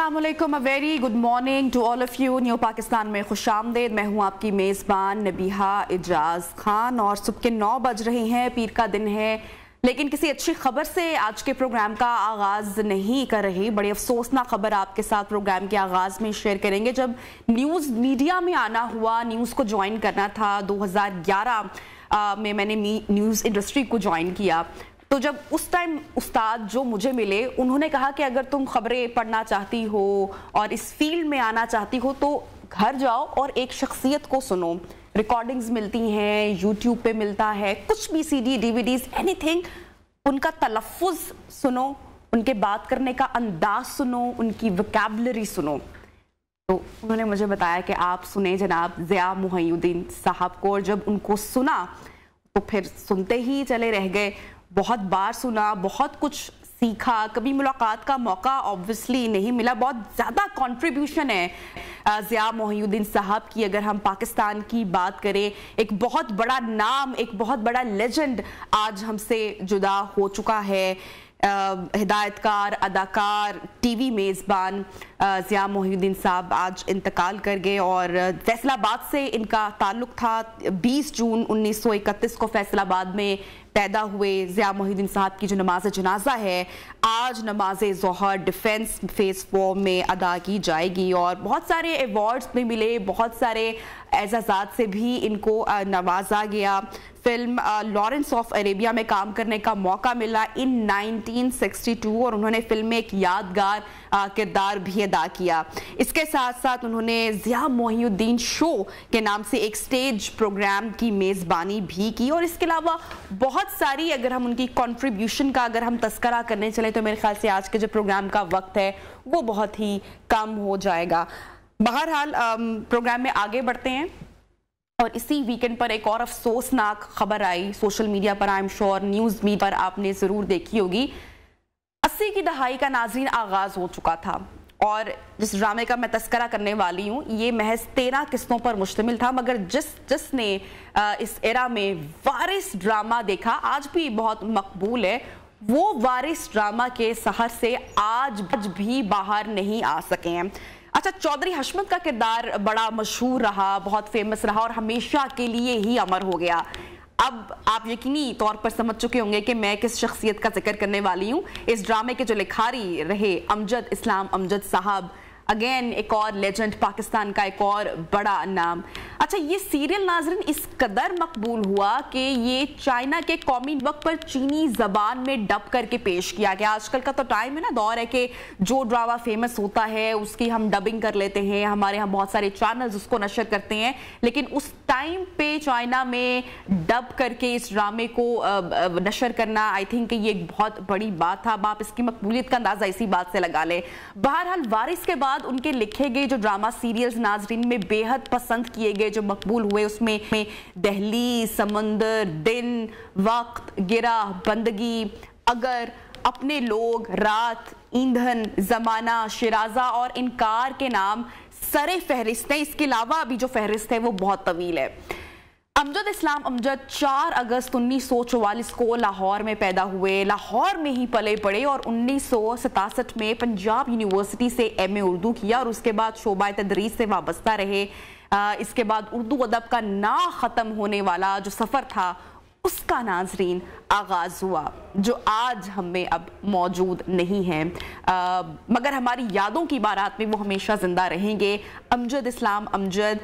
अस्सलामुअलैकुम, a very good morning to all of you. New Pakistan में खुशामदीद। मैं हूँ आपकी मेज़बान नबीहा इजाज़ खान और सुबह के 9 बज रहे हैं। पीर का दिन है, लेकिन किसी अच्छी खबर से आज के प्रोग्राम का आगाज़ नहीं कर रही। बड़ी अफसोसनाक खबर आपके साथ प्रोग्राम के आगाज़ में शेयर करेंगे। जब न्यूज़ मीडिया में आना हुआ, न्यूज़ को ज्वाइन करना था 2011 में मैंने न्यूज़ इंडस्ट्री को ज्वाइन किया, तो जब उस टाइम उस्ताद जो मुझे मिले उन्होंने कहा कि अगर तुम खबरें पढ़ना चाहती हो और इस फील्ड में आना चाहती हो तो घर जाओ और एक शख्सियत को सुनो। रिकॉर्डिंग्स मिलती हैं, यूट्यूब पे मिलता है, कुछ भी सीडी डीवीडीज एनीथिंग, उनका तलफ़ुज़ सुनो, उनके बात करने का अंदाज सुनो, उनकी वोकैबुलरी सुनो। तो उन्होंने मुझे बताया कि आप सुने जनाब ज़िया मुहय्यिद्दीन साहब को, और जब उनको सुना तो फिर सुनते ही चले रह गए। बहुत बार सुना, बहुत कुछ सीखा। कभी मुलाकात का मौका ऑब्वियसली नहीं मिला। बहुत ज़्यादा कंट्रीब्यूशन है ज़िया मुहय्यिद्दीन साहब की। अगर हम पाकिस्तान की बात करें, एक बहुत बड़ा नाम, एक बहुत बड़ा लेजेंड आज हमसे जुदा हो चुका है। हिदायतकार, अदाकार, टीवी मेज़बान ज़िया मुहय्यिद्दीन साहब आज इंतकाल कर गए और फैसलाबाद से इनका ताल्लुक़ था। 20 जून 1931 को फैसलाबाद में पैदा हुए ज़िया मुहय्यिद्दीन साहब की जो नमाज जनाजा है आज नमाज ज़ोहर डिफेंस फेज़ 4 में अदा की जाएगी। और बहुत सारे अवार्ड्स भी मिले, बहुत सारे एजाज़ात से भी इनको नवाजा गया। फिल्म लॉरेंस ऑफ अरेबिया में काम करने का मौका मिला इन 1962 और उन्होंने फिल्म में एक यादगार किरदार भी अदा किया। इसके साथ साथ उन्होंने ज़िया मुहय्यिद्दीन शो के नाम से एक स्टेज प्रोग्राम की मेज़बानी भी की। और इसके अलावा बहुत सारी, अगर हम उनकी कंट्रीब्यूशन का अगर हम तस्करा करने चले तो मेरे ख्याल से आज के जो प्रोग्राम का वक्त है वो बहुत ही कम हो जाएगा। बहरहाल प्रोग्राम में आगे बढ़ते हैं और इसी वीकेंड पर एक और अफसोसनाक खबर आई सोशल मीडिया पर। I am sure news media पर आपने ज़रूर देखी होगी। 80 की दहाई का नाज़रीन आगाज़ हो चुका था और जिस ड्रामे का मैं तस्करा करने वाली हूँ ये महज 13 किस्तों पर मुश्तमिल था, मगर जिसने इस एरा में वारिस ड्रामा देखा, आज भी बहुत मकबूल है, वो वारिस ड्रामा के सहर से आज भी बाहर नहीं आ सके हैं। अच्छा, चौधरी हशमत का किरदार बड़ा मशहूर रहा, बहुत फेमस रहा और हमेशा के लिए ही अमर हो गया। अब आप यकीनी तौर पर समझ चुके होंगे कि मैं किस शख्सियत का जिक्र करने वाली हूँ। इस ड्रामे के जो लिखारी रहे अमजद इस्लाम अमजद साहब, अगेन एक और लेजेंड, पाकिस्तान का एक और बड़ा नाम। अच्छा, ये सीरियल नाज़रीन इस कदर मकबूल हुआ कि ये चाइना के कौमी वक्त पर चीनी ज़बान में डब करके पेश किया गया। आजकल का तो टाइम है ना, दौर है कि जो ड्रामा फेमस होता है उसकी हम डबिंग कर लेते हैं, हमारे यहाँ बहुत सारे चैनल्स उसको नशर करते हैं, लेकिन उस टाइम पे चाइना में डब करके इस ड्रामे को नशर करना, आई थिंक ये एक बहुत बड़ी बात था। अब आप इसकी मकबूलियत का अंदाज़ा इसी बात से लगा लें। बहरहाल वारिस के बाद उनके लिखे गए जो ड्रामा सीरियल्स नाजरीन में बेहद पसंद किए गए, जो मकबूल हुए, उसमें दहली, समंदर, दिन, वक्त, गिरा, बंदगी, अगर, अपने लोग, रात, ईंधन, जमाना, शिराजा और इनकार के नाम सरे फहरिस्त है। इसके अलावा अभी जो फहरिस्त है वो बहुत तवील है। अमजद इस्लाम अमजद 4 अगस्त 1944 को लाहौर में पैदा हुए, लाहौर में ही पले पड़े और 1967 में पंजाब यूनिवर्सिटी से MA उर्दू किया और उसके बाद शोबा तदरीस से वाबस्ता रहे। इसके बाद उर्दू अदब का ना ख़त्म होने वाला जो सफ़र था उसका नाजरीन आगाज़ हुआ, जो आज हम में अब मौजूद नहीं है, मगर हमारी यादों की बारात में वो हमेशा ज़िंदा रहेंगे। अमजद इस्लाम अमजद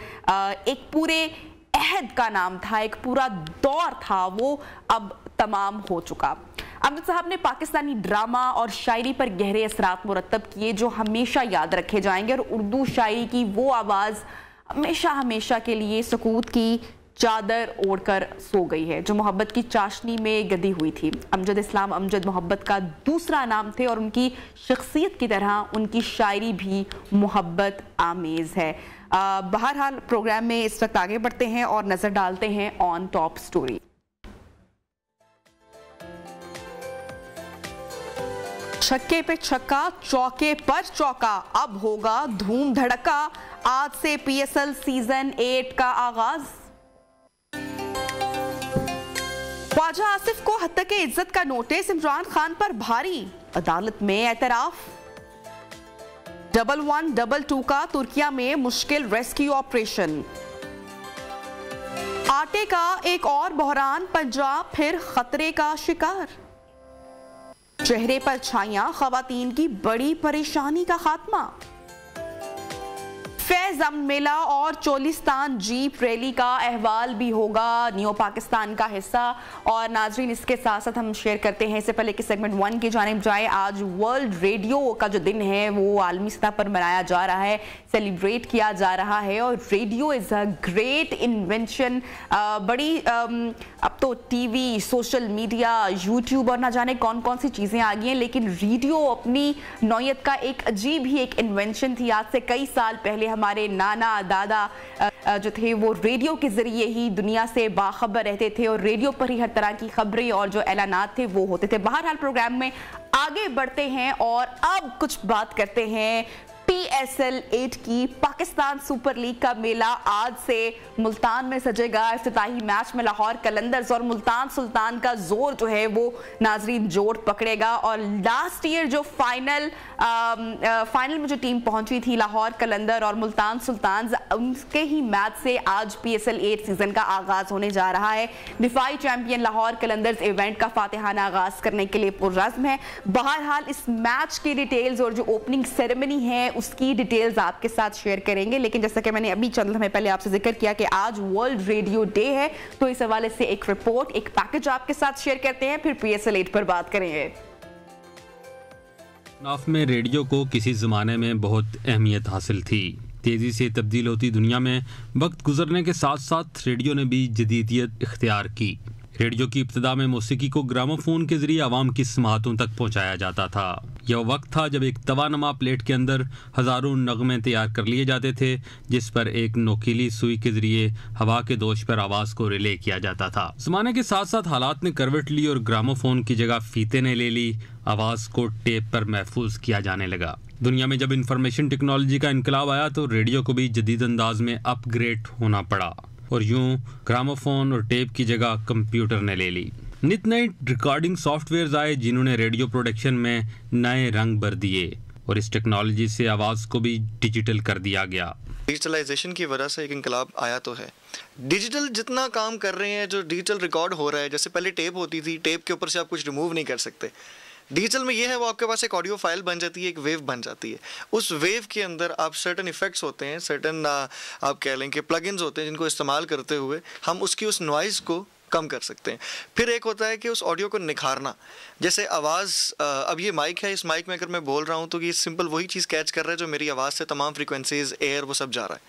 एक पूरे अहद का नाम था, एक पूरा दौर था, वो अब तमाम हो चुका। अमजद साहब ने पाकिस्तानी ड्रामा और शायरी पर गहरे असरात मुरतब किए जो हमेशा याद रखे जाएंगे, और उर्दू शायरी की वो आवाज़ हमेशा हमेशा के लिए सुकूत की चादर ओढ़कर सो गई है जो मोहब्बत की चाशनी में गदी हुई थी। अमजद इस्लाम अमजद मोहब्बत का दूसरा नाम थे और उनकी शख्सियत की तरह उनकी शायरी भी मोहब्बत आमेज़ है। बहरहाल प्रोग्राम में इस वक्त आगे बढ़ते हैं और नजर डालते हैं ऑन टॉप स्टोरी। छक्के पे छक्का, चौके पर चौका, अब होगा धूम धड़का, आज से PSL सीजन 8 का आगाज। ख्वाजा आसिफ को हत्या के इज्जत का नोटिस, इमरान खान पर भारी, अदालत में एतराफ। 1122 का तुर्किया में मुश्किल रेस्क्यू ऑपरेशन। आटे का एक और बहरान, पंजाब फिर खतरे का शिकार। चेहरे पर छाया खवातीन की बड़ी परेशानी का खात्मा। फैज अमन मेला और चोलिस्तान जीप रैली का अहवाल भी होगा न्यू पाकिस्तान का हिस्सा। और नाजरीन, इसके साथ साथ हम शेयर करते हैं, इससे पहले कि सेगमेंट 1 की जानिब जाए, आज वर्ल्ड रेडियो का जो दिन है वो आलमी सतह पर मनाया जा रहा है, सेलिब्रेट किया जा रहा है। और radio is a great invention. बड़ी अब तो टीवी, सोशल मीडिया, यूट्यूब और ना जाने कौन कौन सी चीज़ें आ गई हैं, लेकिन रेडियो अपनी नौयत का एक अजीब ही एक इन्वेंशन थी। आज से कई साल पहले हमारे नाना दादा जो थे वो रेडियो के जरिए ही दुनिया से बाखबर रहते थे और रेडियो पर ही हर तरह की खबरें और जो ऐलानात थे वो होते थे। बहरहाल प्रोग्राम में आगे बढ़ते हैं और अब कुछ बात करते हैं PSL 8 की। पाकिस्तान सुपर लीग का मेला आज से मुल्तान में सजेगा। इफ्तिताही मैच में लाहौर कलंदर्स और मुल्तान सुल्तान का जोर जो है वो नाजरीन जोड़ पकड़ेगा। और लास्ट ईयर जो फाइनल में जो टीम पहुंची थी, लाहौर कलंदर और मुल्तान सुल्तान, उनके ही मैच से आज PSL 8 सीजन का आगाज होने जा रहा है। दिफाई चैंपियन लाहौर कलंदर्स इवेंट का फातिहाना आगाज करने के लिए पुरज़्म है। बहरहाल इस मैच की डिटेल्स और जो ओपनिंग सेरेमनी है उसकी डिटेल्स आपके साथ शेयर करेंगे। लेकिन जैसा कि मैंने अभी चंद समय पहले आपसे जिक्र किया कि आज वर्ल्ड रेडियो डे है, तो इस हवाले से एक रिपोर्ट, एक पैकेज आपके साथ शेयर करते हैं, फिर PSL 8 पर बात करेंगे। नाफ में रेडियो को किसी ज़माने में बहुत अहमियत हासिल थी। तेज़ी से तब्दील होती दुनिया में वक्त गुजरने के साथ साथ रेडियो ने भी जदीदियत इख्तियार की। रेडियो की इब्तिदा में मौसीकी को ग्रामोफोन के जरिए आवाम की समातों तक पहुंचाया जाता था। यह वक्त था जब एक तवानमा प्लेट के अंदर हज़ारों नगमे तैयार कर लिए जाते थे, जिस पर एक नोकीली सुई के जरिए हवा के दोष पर आवाज़ को रिले किया जाता था। ज़माने के साथ साथ हालात ने करवट ली और ग्रामोफोन की जगह फीते ने ले ली। आवाज़ को टेप पर महफूज किया जाने लगा। दुनिया में जब इंफॉर्मेशन टेक्नोलॉजी का इनकलाब आया तो रेडियो को भी जदीद अंदाज में अपग्रेड होना पड़ा और यूं ग्रामोफोन और टेप की जगह कंप्यूटर ने ले ली। नित नए रिकॉर्डिंग सॉफ्टवेयर आए जिन्होंने रेडियो प्रोडक्शन में नए रंग भर दिए और इस टेक्नोलॉजी से आवाज़ को भी डिजिटल कर दिया गया। डिजिटलाइजेशन की वजह से एक इंकलाब आया तो है। डिजिटल जितना काम कर रहे हैं, जो डिजिटल रिकॉर्ड हो रहा है, जैसे पहले टेप होती थी, टेप के ऊपर से आप कुछ रिमूव नहीं कर सकते। डिजिटल में ये है, वो आपके पास एक ऑडियो फाइल बन जाती है, एक वेव बन जाती है। उस वेव के अंदर आप सर्टन इफेक्ट्स होते हैं, सर्टन आप कह लें कि प्लगइन्स होते हैं, जिनको इस्तेमाल करते हुए हम उसकी उस नॉइज़ को कम कर सकते हैं। फिर एक होता है कि उस ऑडियो को निखारना, जैसे आवाज़, अब ये माइक है, इस माइक में अगर मैं बोल रहा हूँ तो ये सिंपल वही चीज़ कैच कर रहा है जो मेरी आवाज़ से तमाम फ्रीक्वेंसीज, एयर, वो सब जा रहा है।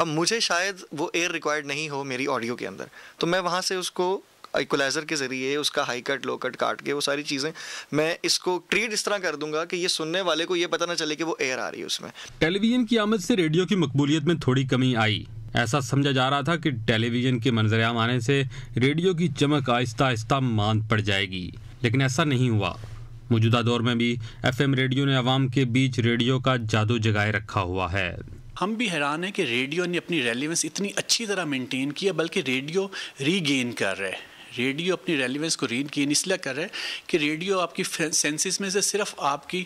अब मुझे शायद वो एयर रिक्वायर्ड नहीं हो मेरी ऑडियो के अंदर, तो मैं वहाँ से उसको इक्वलाइजर के जरिए उसका हाई कट, लो कट काट के वो सारी चीज़ें मैं इसको ट्रीट इस तरह कर दूंगा कि ये सुनने वाले को ये पता ना चले कि वो एयर आ रही है उसमें। टेलीविजन की आमद से रेडियो की मकबूलियत में थोड़ी कमी आई। ऐसा समझा जा रहा था कि टेलीविजन के मंजर-ए-आम आने से रेडियो की चमक आहिस्ता आहिस्ता मांद पड़ जाएगी, लेकिन ऐसा नहीं हुआ। मौजूदा दौर में भी FM रेडियो ने आवाम के बीच रेडियो का जादू जगाए रखा हुआ है। हम भी हैरान हैं कि रेडियो ने अपनी रेलेवेंस इतनी अच्छी तरह मेंटेन की है, बल्कि रेडियो रीगेन कर रहा है। रेडियो अपनी रेलेवेंस को रीगेन इसलिए कर रहा है कि रेडियो आपकी सेंसेस में से सिर्फ आपकी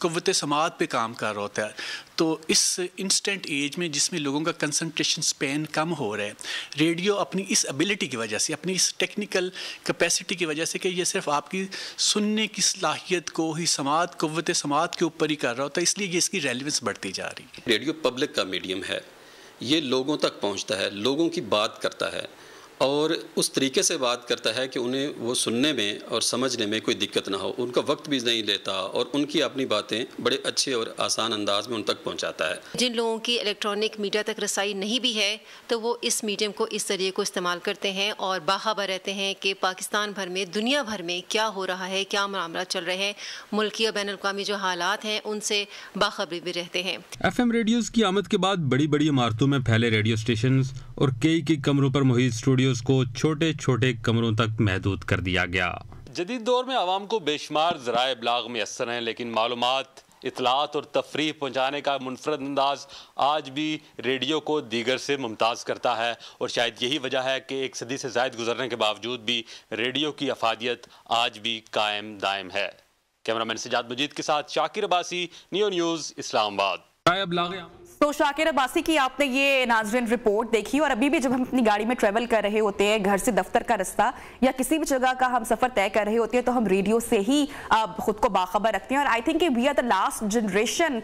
क़ुव्वत समात पे काम कर रहा होता है। तो इस इंस्टेंट एज में जिसमें लोगों का कंसंट्रेशन स्पैन कम हो रहा है, रेडियो अपनी इस एबिलिटी की वजह से, अपनी इस टेक्निकल कैपेसिटी की वजह से कि ये सिर्फ आपकी सुनने की सलाहियत को ही समात, क़ुव्वत समात के ऊपर ही कर रहा होता है, इसलिए ये इसकी रेलेवेंस बढ़ती जा रही है। रेडियो पब्लिक का मीडियम है, ये लोगों तक पहुँचता है, लोगों की बात करता है और उस तरीके से बात करता है कि उन्हें वो सुनने में और समझने में कोई दिक्कत ना हो, उनका वक्त भी नहीं लेता और उनकी अपनी बातें बड़े अच्छे और आसान अंदाज में उन तक पहुंचाता है। जिन लोगों की इलेक्ट्रॉनिक मीडिया तक रसाई नहीं भी है तो वो इस मीडियम को इस जरिए को इस्तेमाल करते हैं और बाखबर रहते हैं कि पाकिस्तान भर में, दुनिया भर में क्या हो रहा है, क्या मामला चल रहे हैं, मुल्की और बैनुल अक़वामी जो हालात हैं उनसे बाखबरी भी रहते हैं। FM रेडियोज़ की आमद के बाद बड़ी बड़ी इमारतों में फैले रेडियो स्टेशन और कई कमरों पर मुहित स्टूडियो को छोटे छोटे कमरों तक महदूद कर दिया गया। जदीद दौर में आवाम को बेशुमार ज़राए इब्लाग मैसर हैं, लेकिन मालूमात, इतलात और तफरीह पहुँचाने का मुनफरद अंदाज आज भी रेडियो को दीगर से मुमताज़ करता है और शायद यही वजह है कि एक सदी से ज़ायद गुजरने के बावजूद भी रेडियो की अफादियत आज भी कायम दायम है। कैमरामैन सजाद मजीद के साथ शाकिर अब्बासी, नियो न्यूज़, इस्लामाबाद। अब लागे तो शाकिर अब्बासी की आपने ये नाज़रीन रिपोर्ट देखी, और अभी भी जब हम अपनी गाड़ी में ट्रेवल कर रहे होते हैं, घर से दफ्तर का रास्ता या किसी भी जगह का हम सफ़र तय कर रहे होते हैं, तो हम रेडियो से ही खुद को बाखबर रखते हैं। और I think we are the last generation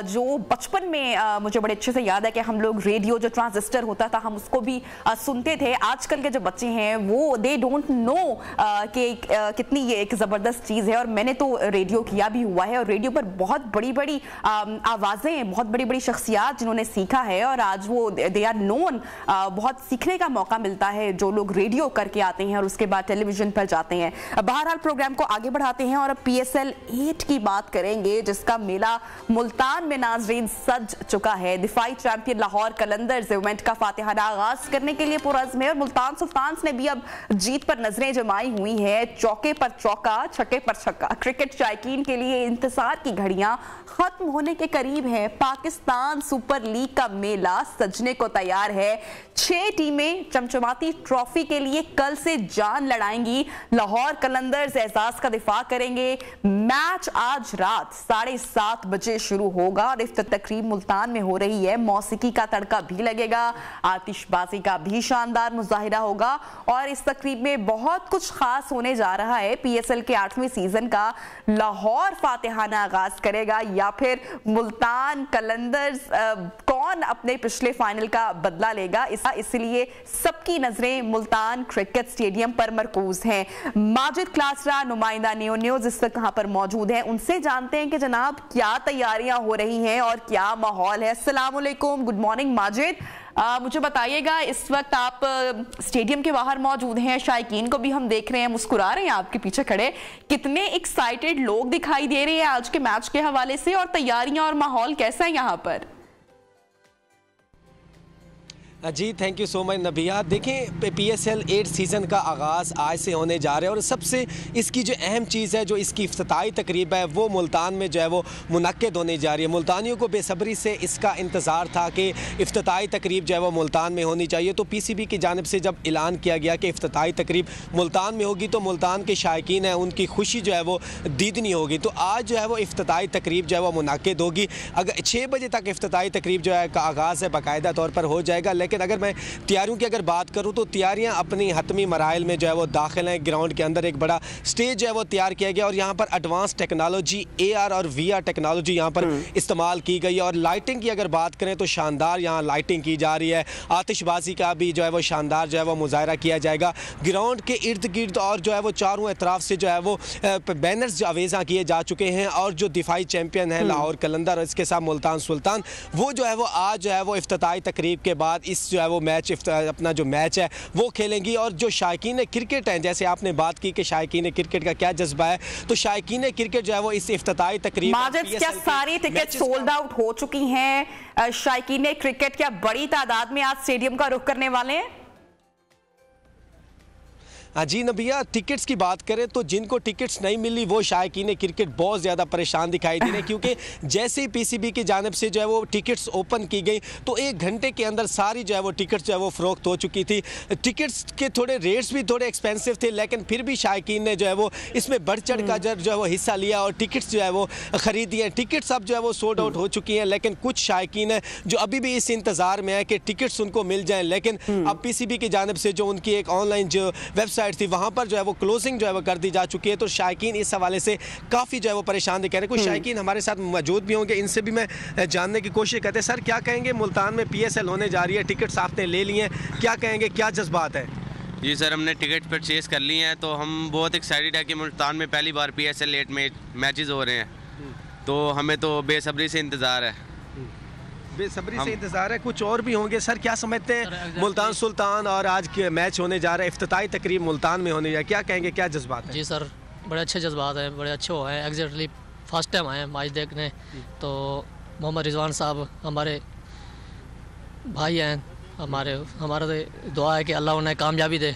जो बचपन में मुझे बड़े अच्छे से याद है कि हम लोग रेडियो जो ट्रांजिस्टर होता था हम उसको भी सुनते थे। आजकल के जो बच्चे हैं वो दे डोंट नो कि कितनी ये एक ज़बरदस्त चीज़ है। और मैंने तो रेडियो किया भी हुआ है, और रेडियो पर बहुत बड़ी बड़ी आवाज़ें, बहुत बड़ी बड़ी शख्सियत जिन्होंने सीखा है, और आज वो दे आर नोन। बहुत सीखने का मौका मिलता है जो लोग रेडियो करके आते हैं और उसके बाद टेलीविजन पर जाते हैं। बहरहाल प्रोग्राम को आगे बढ़ाते हैं और अब PSL 8 की बात करेंगे, जिसका मेला मुल्तान में नाजरीन सज चुका है। दिफाई चैंपियन लाहौर कलंदर्स इवेंट का फातिहाना आगाज करने के लिए पुरअज़्म है, और मुल्तान सुल्तान्स ने भी अब जीत पर नजरें जमाई हुई है। चौके पर चौका, छक्के पर छक्का। क्रिकेट शायकीन के लिए इंतजार की घड़ियां खत्म होने के करीब है। पाकिस्तान सुपर लीग का मेला सजने को तैयार है। 6 टीमें चमचमाती ट्रॉफी के लिए कल से जान लड़ाएंगी। लाहौर कलंदर्स एजाज का दिफा करेंगे। मैच आज रात 7:30 बजे शुरू होगा और इफ्तार तकरीब मुल्तान में हो रही है। मौसीकी का तड़का भी लगेगा, आतिशबाजी का भी शानदार मुजाहिरा होगा, और इस तकरीब में बहुत कुछ खास होने जा रहा है। PSL के 8वें सीजन का लाहौर फातिहाना आगाज करेगा या फिर मुल्तान कलंदर्स कौन अपने पिछले फाइनल का बदला लेगा, इसलिए सबकी नजरें मुल्तान क्रिकेट स्टेडियम पर मरकूज हैं। माजिद क्लासरा नुमाइंदा नियो न्यूज इस वक्त कहां पर मौजूद हैं, उनसे जानते हैं कि जनाब क्या तैयारियां हो रही हैं और क्या माहौल है। अस्सलाम वालेकुम, गुड मॉर्निंग माजिद। मुझे बताइएगा, इस वक्त आप स्टेडियम के बाहर मौजूद हैं, शायकीन को भी हम देख रहे हैं, मुस्कुरा रहे हैं आपके पीछे खड़े। कितने एक्साइटेड लोग दिखाई दे रहे हैं आज के मैच के हवाले से, और तैयारियां और माहौल कैसा है यहाँ पर? जी थैंक यू सो मच नबिया। देखें PSL 8 सीज़न का आगाज़ आज से होने जा रहा है, और सबसे इसकी जो अहम चीज़ है, जो इसकी इफ्तिताई तकरीब है, वो मुल्तान में जो है वो मुनक्किद होने जा रही है। मुल्तानियों को बेसब्री से इसका इंतज़ार था कि इफ्तिताई तकरीब जो है वो मुल्तान में होनी चाहिए। तो PCB की जानिब से जब ऐलान किया गया कि इफ्तिताई तकरीब मुल्तान में होगी, तो मुल्तान के शायकीन हैं उनकी खुशी जो है वो दीदनी होगी। तो आज जो है वो इफ्तिताई तकरीब जो है वो मुनक्किद होगी। अगर 6 बजे तक इफ्तिताई तकरीब जो है का आगाज़ है बाकायदा तौर पर हो जाएगा। लेकिन अगर मैं तैयारियों की अगर बात करूं तो तैयारियां अपनी हतमी मराइल में जो है वो दाखिल हैं। ग्राउंड के अंदर एक बड़ा स्टेज जो है वो तैयार किया गया, और यहाँ पर एडवांस टेक्नोलॉजी AR और VR टेक्नोलॉजी यहाँ पर इस्तेमाल की गई है। और लाइटिंग की अगर बात करें तो शानदार यहाँ लाइटिंग की जा रही है। आतिशबाजी का भी जो है वो शानदार जो है वो मुजाहरा किया जाएगा। ग्राउंड के इर्द गिर्द और जो है वो चारों अतराफ से जो है वो बैनर्स अवेजा किए जा चुके हैं, और जो दिफाई चैंपियन है लाहौर कलंदर और इसके साथ मुल्तान सुल्तान, वो जो है वो आज जो है वो इफ्तिताई तकरीब के बाद इस जो है वो मैच अपना जो मैच है वो खेलेंगी। और जो शायकीन क्रिकेट हैं, जैसे आपने बात की कि शायकीन क्रिकेट का क्या जज्बा है, तो शायकीन क्रिकेट जो है वो इस इफ्तिताई तकरीब क्या सारी टिकट सोल्ड आउट हो चुकी हैं? शायकीन क्रिकेट क्या बड़ी तादाद में आज स्टेडियम का रुख करने वाले हैं? जी नबिया, टिकट्स की बात करें तो जिनको टिकट्स नहीं मिली वो शायकीन क्रिकेट बहुत ज़्यादा परेशान दिखाई दे रहे हैं, क्योंकि जैसे ही PCB की जानिब से जो है वो टिकट्स ओपन की गई तो 1 घंटे के अंदर सारी जो है वो टिकट्स जो है वो फ़रोख्त हो चुकी थी। टिकट्स के थोड़े रेट्स भी थोड़े एक्सपेंसिव थे, लेकिन फिर भी शायकीन ने जो है वो इसमें बढ़ चढ़ का जो है वो हिस्सा लिया और टिकट्स जो है वो ख़रीदी हैं। टिकट्स अब जो है वो सोल्ड आउट हो चुकी हैं, लेकिन कुछ शायकीन है जो अभी भी इस इंतज़ार में है कि टिकट्स उनको मिल जाएँ। लेकिन अब PCB की जानिब से जो उनकी एक ऑनलाइन जो वेबसाइट थी वहाँ पर जो है वो क्लोजिंग जो है वो कर दी जा चुकी है। तो शायकीन इस हवाले से काफ़ी जो है वो परेशान दिख रहे हैं। कुछ शायकीन हमारे साथ मौजूद भी होंगे, इनसे भी मैं जानने की कोशिश करते हैं। सर क्या कहेंगे, मुल्तान में PSL होने जा रही है, टिकट्स आपने ले लिए हैं, क्या कहेंगे, क्या जज्बात है? जी सर, हमने टिकट परचेज़ कर लिए हैं, तो हम बहुत एक्साइटेड है कि मुल्तान में पहली बार PSL 8 में मैचेस हो रहे हैं, तो हमें तो बेसब्री से इंतज़ार है। बेसब्री से इंतजार है। कुछ और भी होंगे। सर क्या समझते हैं, मुल्तान सुल्तान और आज के मैच होने जा रहा है, इफ्तिताई तकरीब मुल्तान में होने जा रहा है, क्या कहेंगे, क्या जज्बात है? जी सर, बड़े अच्छे जज्बात हैं, बड़े अच्छे हुए हैं। एग्जैक्टली फर्स्ट टाइम आए हैं मैच देखने, तो मोहम्मद रिजवान साहब हमारे भाई हैं, हमारा दुआ है कि अल्लाह उन्हें कामयाबी दे।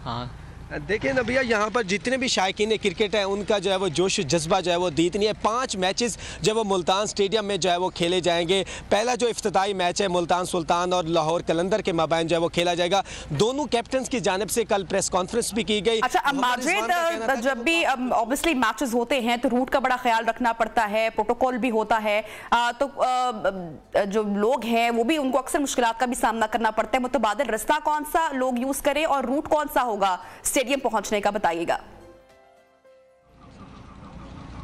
हाँ, देखिए ना भैया, यहाँ पर जितने भी शायकीन क्रिकेट है उनका जो है वो जोश जज्बा जो है वो दी इतनी है। 5 मैचेस जो है वो मुल्तान स्टेडियम में जो है वो खेले जाएंगे। पहला जो इफ्तिताई मैच है मुल्तान सुल्तान और लाहौर कलंदर के माबैन जो है वो खेला जाएगा। दोनों कैप्टन की जानिब से कल प्रेस कॉन्फ्रेंस भी की गई। अच्छा माजिद, जब भी ऑब्वियसली मैचेस होते हैं तो रूट का बड़ा ख्याल रखना पड़ता है, प्रोटोकॉल भी होता है, तो जो लोग हैं वो भी उनको अक्सर मुश्किलात का भी सामना करना पड़ता है। मुतबादिल रास्ता कौन सा लोग यूज करें और रूट कौन सा होगा स्टेडियम पहुंचने का, बताइएगा।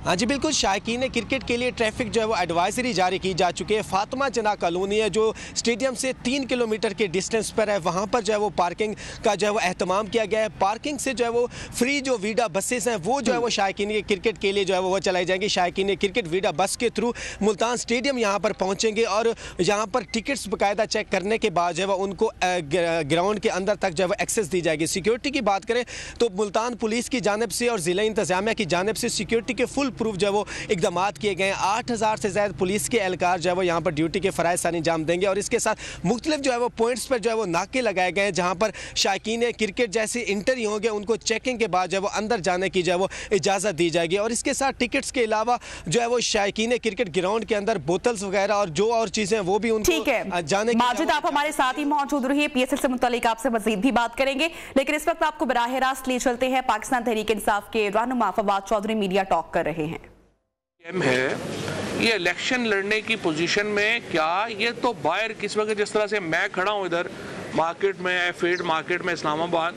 हाँ जी बिल्कुल, शायकीन क्रिकेट के लिए ट्रैफिक जो है वो एडवाइजरी जारी की जा चुकी है। फातिमा जना कॉलोनी है जो स्टेडियम से 3 किलोमीटर के डिस्टेंस पर है, वहाँ पर जो है वो पार्किंग का जो है वो एहतमाम किया गया है। पार्किंग से जो है वो फ्री जो वीडा बसेस हैं वो जो है वो शायकीन क्रिकेट के लिए जो है वो चलाई जाएंगी। शायकीन क्रिकेट वीडा बस के थ्रू मुल्तान स्टेडियम यहाँ पर पहुँचेंगे और यहाँ पर टिकट्स बाकायदा चेक करने के बाद जो है वो उनको ग्राउंड के अंदर तक जो है वो एक्सेस दी जाएगी। सिक्योरिटी की बात करें तो मुल्तान पुलिस की जानिब से और ज़िला इंतज़ामिया की जानिब से सिक्योरिटी के फुल प्रूफ जो है वो इकदाम किए गए हैं। 8000 से ज़्यादा पुलिस के एहलकार जो है वो यहाँ पर ड्यूटी के फ़राइज़ सर अंजाम देंगे और इसके साथ मुख्तलिफ जो है वो पॉइंट्स पर जो है वो नाके लगाए गए हैं जहाँ पर शायकीन क्रिकेट जैसे इंटरी होंगे उनको चेकिंग के बाद जो है वो अंदर जाने की जो है वो इजाज़त दी जाएगी। और इसके साथ टिकट्स के अलावा जो है वो शायकीन क्रिकेट ग्राउंड के अंदर बोतल्स वगैरह और जो और चीज़ें वो भी उनको ठीक है। जाने माजिद आप हमारे साथ ही मौजूद रहिए, PSL से मुतालिक आपसे मजीद भी बात करेंगे, लेकिन इस वक्त आपको बराह रास्त ले चलते हैं। पाकिस्तान तहरीक इंसाफ के रहनुमा फवाद चौधरी मीडिया टॉक कर रहे हैं। है ये इलेक्शन लड़ने की पोजीशन में, क्या ये तो बाहर किस वक्त जिस तरह से मैं खड़ा हूँ इधर मार्केट में, फील्ड मार्केट में इस्लामाबाद,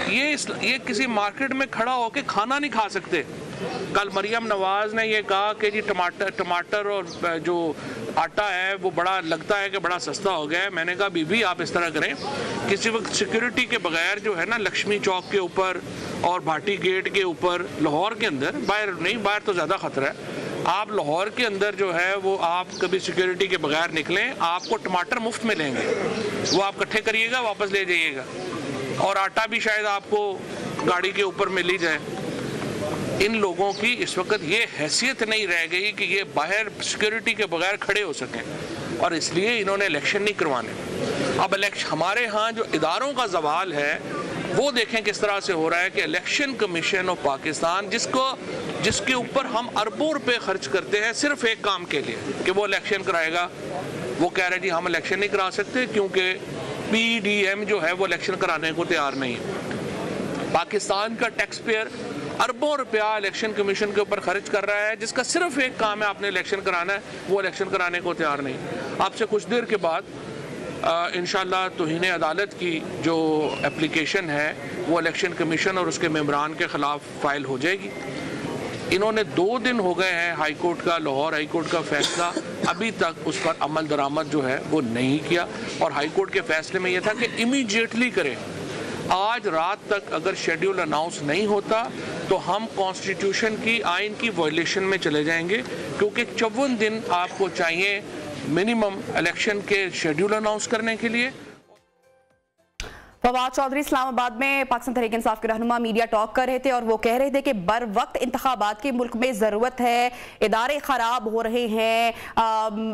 ये किसी मार्केट में खड़ा होकर खाना नहीं खा सकते। कल मरियम नवाज ने ये कहा कि जी टमाटर और जो आटा है वो बड़ा लगता है कि बड़ा सस्ता हो गया है। मैंने कहा बीबी आप इस तरह करें, किसी वक्त सिक्योरिटी के बगैर जो है ना लक्ष्मी चौक के ऊपर और भाटी गेट के ऊपर लाहौर के अंदर, बाहर नहीं, बाहर तो ज़्यादा ख़तरा है, आप लाहौर के अंदर जो है वो आप कभी सिक्योरिटी के बगैर निकलें, आपको टमाटर मुफ्त में लेंगे, वो आप इकट्ठे करिएगा वापस ले जाइएगा, और आटा भी शायद आपको गाड़ी के ऊपर मिल ही जाए। इन लोगों की इस वक्त ये हैसियत नहीं रह गई कि ये बाहर सिक्योरिटी के बगैर खड़े हो सकें, और इसलिए इन्होंने इलेक्शन नहीं करवाने। अब इलेक्शन हमारे यहाँ जो इदारों का सवाल है वो देखें किस तरह से हो रहा है कि इलेक्शन कमीशन ऑफ पाकिस्तान जिसके ऊपर हम अरबों रुपए खर्च करते हैं सिर्फ एक काम के लिए कि वो इलेक्शन कराएगा, वो कह रहे जी हम इलेक्शन नहीं करा सकते क्योंकि PDM जो है वो इलेक्शन कराने को तैयार नहीं है। पाकिस्तान का टैक्स पेयर अरबों रुपया इलेक्शन कमीशन के ऊपर खर्च कर रहा है, जिसका सिर्फ एक काम है आपने इलेक्शन कराना है, वो इलेक्शन कराने को तैयार नहीं। आपसे कुछ देर के बाद इंशाअल्लाह तौहीन अदालत की जो एप्लीकेशन है वो इलेक्शन कमीशन और उसके मेंबरान के ख़िलाफ़ फ़ाइल हो जाएगी। इन्होंने 2 दिन हो गए हैं हाई कोर्ट का, लाहौर हाई कोर्ट का फैसला, अभी तक उस पर अमल दरामद जो है वो नहीं किया, और हाई कोर्ट के फैसले में यह था कि इमीडिएटली करें। आज रात तक अगर शेड्यूल अनाउंस नहीं होता तो हम कॉन्स्टिट्यूशन की, आइन की वायलेशन में चले जाएंगे, क्योंकि 54 दिन आपको चाहिए मिनिमम इलेक्शन के शेड्यूल अनाउंस करने के लिए। फवाद चौधरी इस्लामाबाद में पाकिस्तान तहरीक इंसाफ के रहनुमा मीडिया टॉक कर रहे थे और वो कह रहे थे कि बर वक्त इंतखाबात की मुल्क में ज़रूरत है, इदारे ख़राब हो रहे हैं,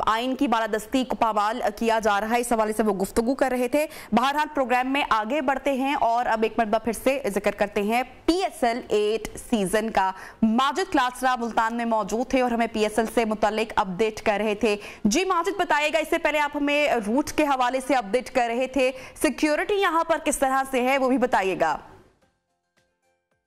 आइन की बालादस्ती को पामाल किया जा रहा है, इस हवाले से वो गुफ्तगू कर रहे थे। बहरहाल प्रोग्राम में आगे बढ़ते हैं और अब एक मरतबा फिर से जिक्र करते हैं PSL 8 सीजन का। माजिद क्लासरा मुल्तान में मौजूद थे और हमें PSL से मुतालिक अपडेट कर रहे थे। जी माजिद बताइएगा, इससे पहले आप हमें रूट के हवाले से अपडेट कर रहे थे, सिक्योरिटी यहाँ पर किस तरह से है वो भी बताइएगा।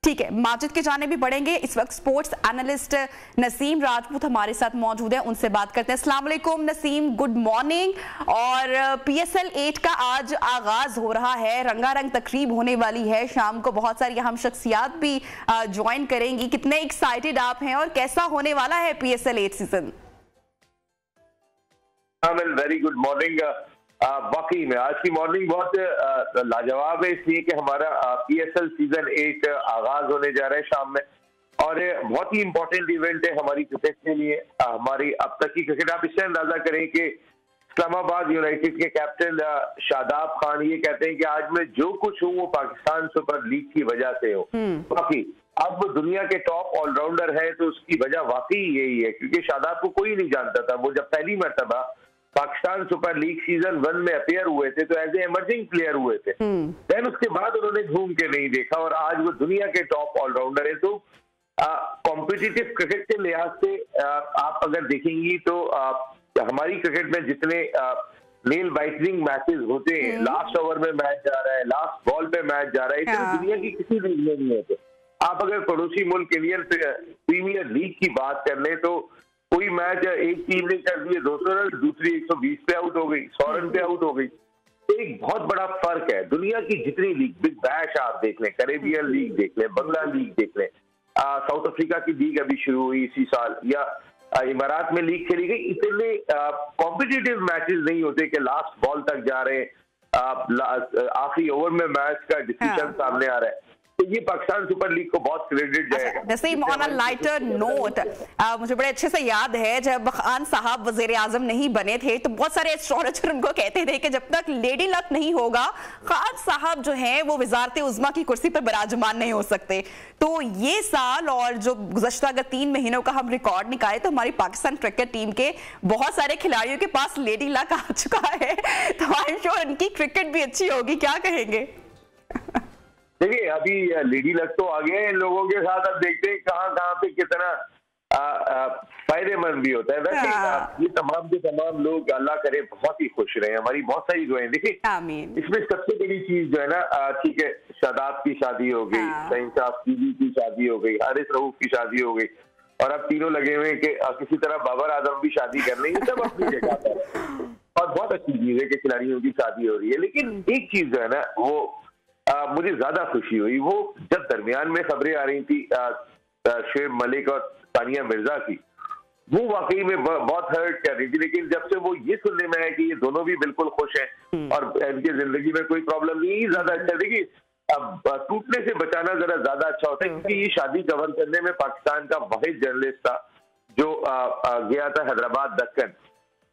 ठीक है, माजिद के जाने भी बढ़ेंगे। इस वक्त स्पोर्ट्स एनालिस्ट नसीम राजपूत हमारे साथ मौजूद है, उनसे बात करते हैं। अस्सलाम वालेकुम नसीम, गुड मॉर्निंग। और PSL 8 का आज आगाज हो रहा है, रंगारंग तकरीब होने वाली है, शाम को बहुत सारी अहम शख्सियात भी ज्वाइन करेंगी। कितने एक्साइटेड आप हैं और कैसा होने वाला है PSL 8 season? Very good morning. वाकई में आज की मॉर्निंग बहुत लाजवाब है, इसलिए कि हमारा PSL सीजन 8 आगाज होने जा रहा है शाम में, और बहुत ही इंपॉर्टेंट इवेंट है हमारी क्रिकेट के लिए। हमारी अब तक की क्रिकेट, आप इससे अंदाजा करें कि इस्लामाबाद यूनाइटेड के कैप्टन शादाब खान ये कहते हैं कि आज मैं जो कुछ हूँ वो पाकिस्तान सुपर लीग की वजह से हो। बाकी अब दुनिया के टॉप ऑलराउंडर है तो उसकी वजह वाकई यही है, क्योंकि शादाब को कोई नहीं जानता था। वो जब पहली मरतबा पाकिस्तान सुपर लीग सीजन 1 में अपेयर हुए थे तो एज ए इमर्जिंग प्लेयर हुए थे, देन उसके बाद उन्होंने घूम के नहीं देखा और आज वो दुनिया के टॉप ऑलराउंडर है। तो कॉम्पिटिटिव क्रिकेट के लिहाज से आप अगर देखेंगी तो हमारी क्रिकेट में जितने नेल बाइटिंग मैचेस होते हैं, लास्ट ओवर में मैच जा रहा है, लास्ट बॉल पे मैच जा रहा है, इतने दुनिया की किसी लीग में नहीं होते। आप अगर पड़ोसी मुल्क इंडियन प्रीमियर लीग की बात कर ले तो कोई मैच एक टीम ने कर दिए 200 रन, दूसरी 120 पे आउट हो गई, 100 रन पे आउट हो गई। एक बहुत बड़ा फर्क है। दुनिया की जितनी लीग, बिग बैश आप देख लें, कैरेबियन लीग देख लें, बंगला लीग देख लें, साउथ अफ्रीका की लीग अभी शुरू हुई इसी साल, या इमारात में लीग खेली गई, इतने कॉम्पिटिटिव मैचेस नहीं होते कि लास्ट बॉल तक जा रहे हैं, आखिरी ओवर में मैच का डिसीजन सामने आ रहा है। तो ये पाकिस्तान सुपर लीग को बहुत क्रेडिट जाएगा। Naseem, on a lighter note, मुझे बड़े अच्छे से याद है जब खान साहब वजीर आजम नहीं बने थे तो बहुत सारे एस्ट्रोलॉजर उनको कहते थे कि जब तक लेडी लक नहीं होगा खान साहब जो है वो वजारत उज़्मा की कुर्सी पर विराजमान नहीं हो सकते। तो ये साल और जो गुज़श्ता अगर 3 महीनों का हम रिकॉर्ड निकाले तो हमारी पाकिस्तान क्रिकेट टीम के बहुत सारे खिलाड़ियों के पास लेडी लक आ चुका है, तो आई एम श्योर इनकी क्रिकेट भी अच्छी होगी। क्या कहेंगे? देखिए, अभी लेडी लक तो आ गए हैं लोगों के साथ, अब देखते हैं कहाँ कहाँ पे कितना फायदेमंद भी होता है। वैसे ये तमाम के तमाम लोग अल्लाह करे बहुत ही खुश रहे, हमारी बहुत सारी दुआएं। देखिए, इसमें सबसे बड़ी चीज जो है ना, ठीक है, शादाब की शादी हो गई, शहींशाह अफरीदी की शादी हो गई, हारिस रऊफ की शादी हो गई, और अब तीनों लगे हुए कि किसी तरह बाबर आजम भी शादी कर लेंगे, सब अपनी जगह पर और बहुत अच्छी चीज है कि खिलाड़ियों की शादी हो रही है। लेकिन एक चीज जो है ना, वो मुझे ज्यादा खुशी हुई, वो जब दरमियान में खबरें आ रही थी शोएब मलिक और सानिया मिर्जा की, वो वाकई में बहुत हर्ट कर रही थी। लेकिन जब से वो ये सुनने में आया कि ये दोनों भी बिल्कुल खुश हैं और इनकी जिंदगी में कोई प्रॉब्लम नहीं, ज्यादा अच्छा। देखिए, अब टूटने से बचाना जरा ज्यादा अच्छा होता है, क्योंकि ये शादी कवर करने में पाकिस्तान का वाहिद जर्नलिस्ट था जो गया था हैदराबाद दक्कन,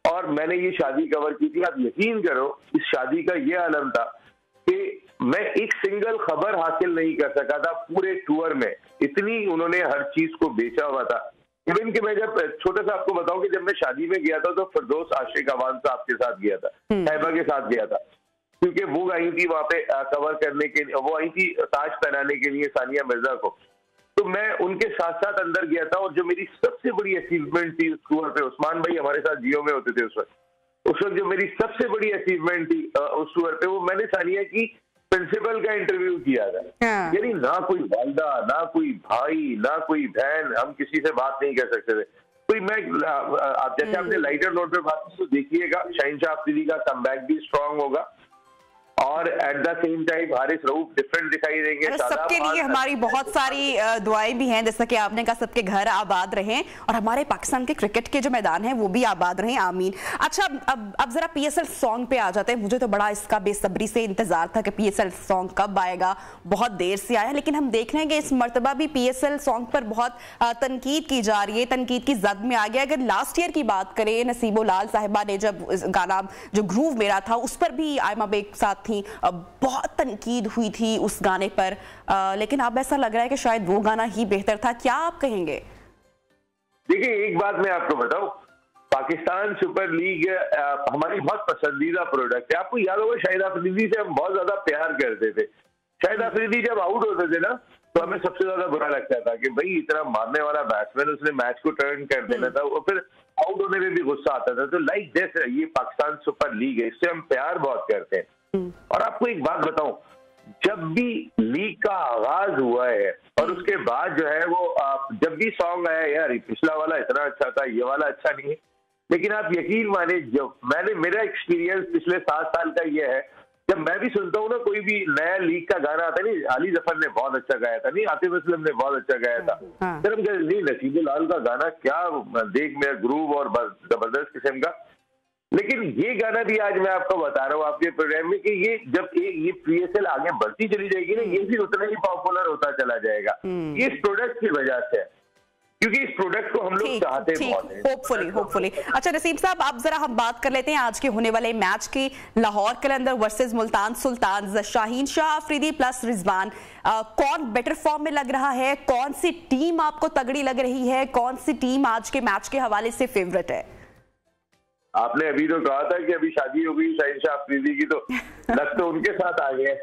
और मैंने ये शादी कवर की थी। आप यकीन करो, इस शादी का ये आलम था कि मैं एक सिंगल खबर हासिल नहीं कर सका था पूरे टूर में, इतनी उन्होंने हर चीज को बेचा हुआ था। इवन कि मैं जब छोटा सा आपको बताऊं कि जब मैं शादी में गया था तो फिरदौस आशिक अवान साहब के साथ गया था, साहिबा के साथ गया था, क्योंकि वो आई थी वहां पे कवर करने के लिए, वो आई थी ताज पहनाने के लिए सानिया मिर्जा को, तो मैं उनके साथ साथ अंदर गया था। और जो मेरी सबसे बड़ी अचीवमेंट थी उस टूर पे, उस्मान भाई हमारे साथ जियो में होते थे उस वक्त जो मेरी सबसे बड़ी अचीवमेंट थी उस टूर पे, वो मैंने सानिया की प्रिंसिपल का इंटरव्यू किया था। यानी ना कोई वालिदा, ना कोई भाई, ना कोई बहन, हम किसी से बात नहीं कर सकते थे। तो मैं जैसे आपने लाइटर नोट पे बात की, तो देखिएगा शहींशाह अफरीदी का कमबैक भी स्ट्रांग होगा और at the same time Haris Rauf different दिखाई देंगे। सबके लिए हमारी बहुत सारी दुआएं भी हैं, जैसा कि आपने कहा सबके घर आबाद रहें और हमारे पाकिस्तान के क्रिकेट के जो मैदान हैं वो भी आबाद रहें, आमीन। अच्छा, अब जरा PSL सॉन्ग पे आ जाते हैं। मुझे तो बड़ा इसका बेसब्री से इंतजार था कि PSL सॉन्ग कब आएगा, बहुत देर से आया, लेकिन हम देख रहे हैं कि इस मरतबा भी PSL सॉन्ग पर बहुत तनकीद की जा रही है, तनकीद की जद में आ गया। अगर लास्ट ईयर की बात करें, नसीबो लाल साहिबा ने जब गाना जो ग्रूव मेरा था उस पर भी आयमा बेग साथ थी, बहुत तनकीद हुई थी उस गाने पर, लेकिन अब ऐसा लग रहा है कि शायद वो गाना ही बेहतर था। क्या आप कहेंगे? देखिए, एक बात मैं आपको बताऊं, पाकिस्तान सुपर लीग हमारी बहुत पसंदीदा प्रोडक्ट है। आपको याद होगा शाहिद अफरीदी से हम बहुत ज्यादा प्यार करते थे। शाहिद अफरीदी जब आउट होते थे ना तो हमें सबसे ज्यादा बुरा लगता था कि भाई इतना मारने वाला बैट्समैन, उसने मैच को टर्न कर देना था, और फिर आउट होने में भी गुस्सा आता था। तो लाइक दिस, ये पाकिस्तान सुपर लीग है, इससे हम प्यार बहुत करते हैं। और आपको एक बात बताऊं, जब भी लीग का आगाज हुआ है और उसके बाद जो है वो जब भी सॉन्ग आया, यार पिछला वाला इतना अच्छा था, ये वाला अच्छा नहीं है, लेकिन आप यकीन माने, जब मेरा एक्सपीरियंस पिछले 7 साल का ये है, जब मैं भी सुनता हूँ ना कोई भी नया लीग का गाना आता है, नहीं अली जफर ने बहुत अच्छा गाया था, नहीं आतिफ असलम ने बहुत अच्छा गाया था, फिर हम कहते नहीं नसीब लाल का गाना क्या देख, मेरा ग्रूव और जबरदस्त किस्म का। लेकिन ये गाना भी आज मैं आपको बता रहा हूँ आपके प्रोग्राम में कि ये जब ये PSL आगे बढ़ती चली जाएगी ना, ये भी उतना ही पॉपुलर होता चला जाएगा। ये इस प्रोडक्ट की वजह से, क्योंकि इस प्रोडक्ट को हम लोग चाहते बहुत हैं। होपफुली। अच्छा नसीम साहब, आप जरा हम बात कर लेते हैं आज के होने वाले मैच की। लाहौर कलंदर वर्सेस मुल्तान सुल्तान, शाहीनशाह अफरीदी प्लस रिजवान, कौन बेटर फॉर्म में लग रहा है? कौन सी टीम आपको तगड़ी लग रही है? कौन सी टीम आज के मैच के हवाले से फेवरेट है? आपने अभी तो कहा था कि अभी शादी हो गई शहंशाह अफरीदी की, तो लग तो उनके साथ आ गए।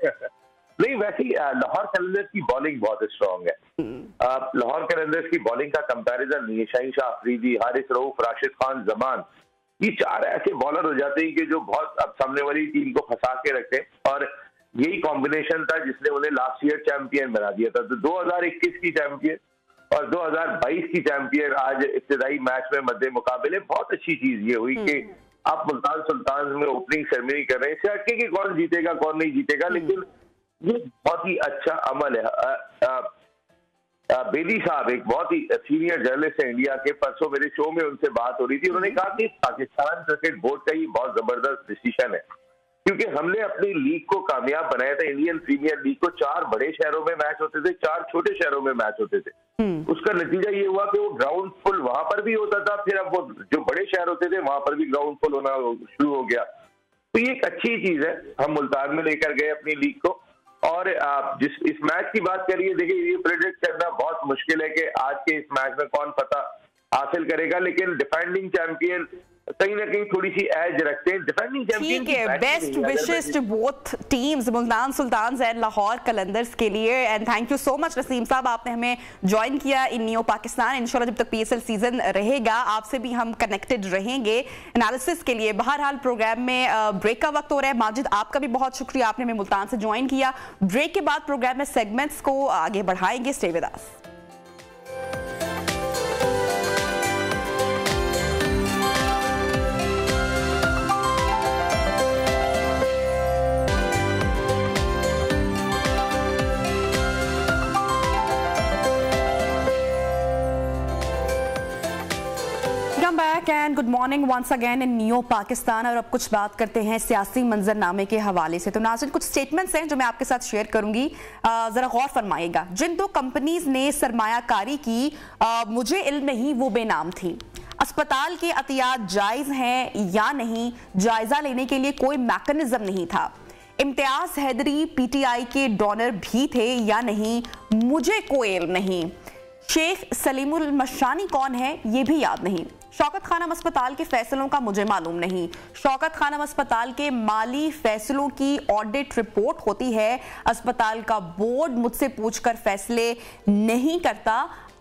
नहीं, वैसे ही लाहौर कलंदर्स की बॉलिंग बहुत स्ट्रॉन्ग है। लाहौर कलंदर्स की बॉलिंग का कंपैरिजन नहीं है। शहंशाह अफरीदी, हारिस रऊफ, राशिद खान जमान, ये 4 ऐसे बॉलर हो जाते हैं कि जो बहुत अब सामने वाली टीम को फंसा के रखे, और यही कॉम्बिनेशन था जिसने उन्हें लास्ट ईयर चैंपियन बना दिया था। तो 2021 की चैंपियन और 2022 की चैंपियन आज इब्तिदाई मैच में मध्य मुकाबले। बहुत अच्छी चीज ये हुई कि आप मुल्तान सुल्तान में ओपनिंग सेरेमनी कर रहे हैं। इससे हटके कि कौन जीतेगा कौन नहीं जीतेगा, लेकिन ये बहुत ही अच्छा अमल है। बेदी साहब एक बहुत ही सीनियर जर्नलिस्ट है इंडिया के, परसों मेरे शो में उनसे बात हो रही थी। उन्होंने कहा कि पाकिस्तान क्रिकेट बोर्ड का ये बहुत जबरदस्त डिसीजन है, क्योंकि हमने अपनी लीग को कामयाब बनाया था। इंडियन प्रीमियर लीग को 4 बड़े शहरों में मैच होते थे, 4 छोटे शहरों में मैच होते थे। उसका नतीजा ये हुआ कि वो ग्राउंड फुल वहां पर भी होता था, फिर अब वो जो बड़े शहर होते थे वहां पर भी ग्राउंड फुल होना शुरू हो गया। तो ये एक अच्छी चीज है। हम मुल्तान में लेकर गए अपनी लीग को, और आप जिस इस मैच की बात करिए, देखिए ये प्रेडिक्ट करना बहुत मुश्किल है कि आज के इस मैच में कौन फतह हासिल करेगा, लेकिन डिफेंडिंग चैंपियन कहीं ना कहीं थोड़ी सी एज रखते हैं। डिफेंडिंग चैंपियन ठीक है, best wishes to both teams, Multan Sultans and Lahore Qalandars के लिए। And thank you so much Naseem साहब, आपने हमें ज्वाइन किया इन न्यू पाकिस्तान। इंशाल्लाह जब तक पीएसएल सीजन रहेगा आपसे भी हम कनेक्टेड रहेंगे एनालिसिस के लिए। बहरहाल प्रोग्राम में ब्रेक का वक्त हो रहा है। माजिद, आपका भी बहुत शुक्रिया, आपने हमें मुल्तान से ज्वाइन किया। ब्रेक के बाद प्रोग्राम में सेगमेंट्स को आगे बढ़ाएंगे। Stay with us. Back and good morning once again in new Pakistan. और अब कुछ बात करते हैं सियासी मंजरनामे के हवाले से। तो नाज़रीन, कुछ स्टेटमेंट्स हैं जो मैं आपके साथ शेयर करूंगी, जरा गौर फरमाइएगा। जिन 2 कंपनीज ने सरमायाकारी की, मुझे इल्म नहीं वो बेनाम थी। अस्पताल के अतियात जायज हैं या नहीं, जायजा लेने के लिए कोई मैकेनिज्म नहीं था। इम्तियाज हैदरी पीटीआई के डोनर भी थे या नहीं, मुझे कोई इल्म नहीं। शेख सलीमुल मशानी कौन है ये भी याद नहीं। शौकत खानम अस्पताल के फैसलों का मुझे मालूम नहीं। शौकत खानम अस्पताल के माली फैसलों की ऑडिट रिपोर्ट होती है, अस्पताल का बोर्ड मुझसे पूछकर फैसले नहीं करता।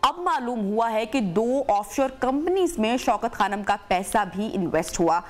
अब मालूम हुआ है कि 2 ऑफशोर कंपनीज में शौकत खानम का पैसा भी इन्वेस्ट हुआ।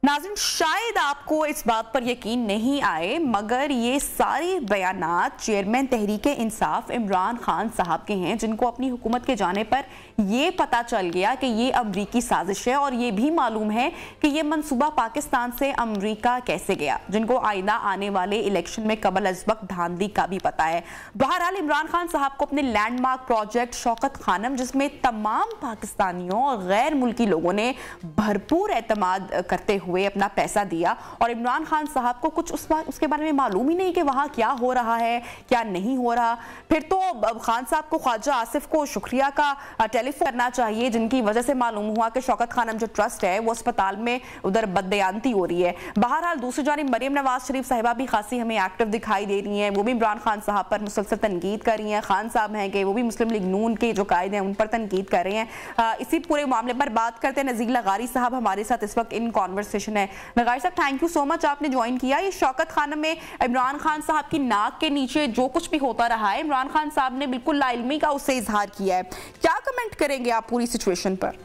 नाज़रीन, शायद आपको इस बात पर यकीन नहीं आए, मगर ये सारी बयानात चेयरमैन तहरीक इंसाफ इमरान खान साहब के हैं, जिनको अपनी हुकूमत के जाने पर ये पता चल गया कि ये अमरीकी साजिश है, और ये भी मालूम है कि ये मंसूबा पाकिस्तान से अमरीका कैसे गया, जिनको आइंदा आने वाले इलेक्शन में कबल अज वक्त धांधली का भी पता है। बहरहाल इमरान खान साहब को अपने लैंडमार्क प्रोजेक्ट शौकत खानम, जिसमें तमाम पाकिस्तानियों और गैर मुल्की लोगों ने भरपूर एतमाद करते हुए अपना पैसा दिया, और इमरान खान साहब को कुछ उसके बारे में मालूम ही नहीं कि वहां क्या हो रहा है क्या नहीं हो रहा। फिर तो खान साहब को ख्वाजा आसिफ को शुक्रिया का टेलीफोन करना चाहिए, जिनकी वजह से मालूम हुआ कि शौकत खानम जो ट्रस्ट है वो अस्पताल में उधर बददयांती हो रही है। बहरहाल दूसरी जानिब मरियम नवाज शरीफ साहिबा भी खासी हमें एक्टिव दिखाई दे रही हैं, वो भी इमरान खान साहब पर मुसलसल तनकीद कर रही हैं। खान साहब हैं कि वो भी मुस्लिम लीग नून के जो कायद हैं उन पर तनकीद कर रहे हैं। इसी पूरे मामले पर बात करते हैं। नज़ीर लगारी साहब हमारे साथ इस वक्त इन कॉन्वर्सेशन है। लगारी साहब, थैंक यू सो मच, आपने ज्वाइन किया। ये शौकत खानम में इमरान खान साहब की नाक के नीचे जो कुछ भी होता रहा है, इमरान खान साहब ने बिल्कुल लाइल्मी का उससे इजहार किया है। क्या कमेंट करेंगे आप पूरी सिचुएशन पर?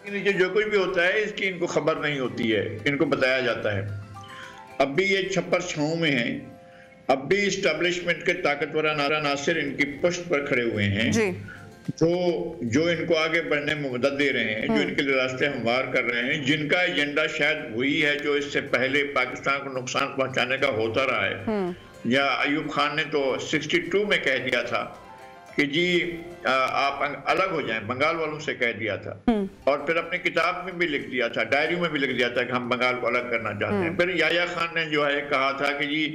जो कुछ भी होता है इसकी इनको खबर नहीं होती है, इनको बताया जाता है। अब भी ये छप्पर छांव में है, अब भी इस्टेब्लिशमेंट के ताकतवर नासिर इनकी पुष्ट पर खड़े हुए हैं जी। जो इनको आगे बढ़ने में मदद दे रहे हैं, जो इनके लिए रास्ते हमवार कर रहे हैं, जिनका एजेंडा शायद वही है जो इससे पहले पाकिस्तान को नुकसान पहुंचाने का होता रहा है। या अयूब खान ने तो 62 में कह दिया था कि जी आप अलग हो जाएं, बंगाल वालों से कह दिया था, और फिर अपनी किताब में भी लिख दिया था, डायरी में भी लिख दिया था कि हम बंगाल को अलग करना चाहते हैं। फिर याया खान ने जो है कहा था कि जी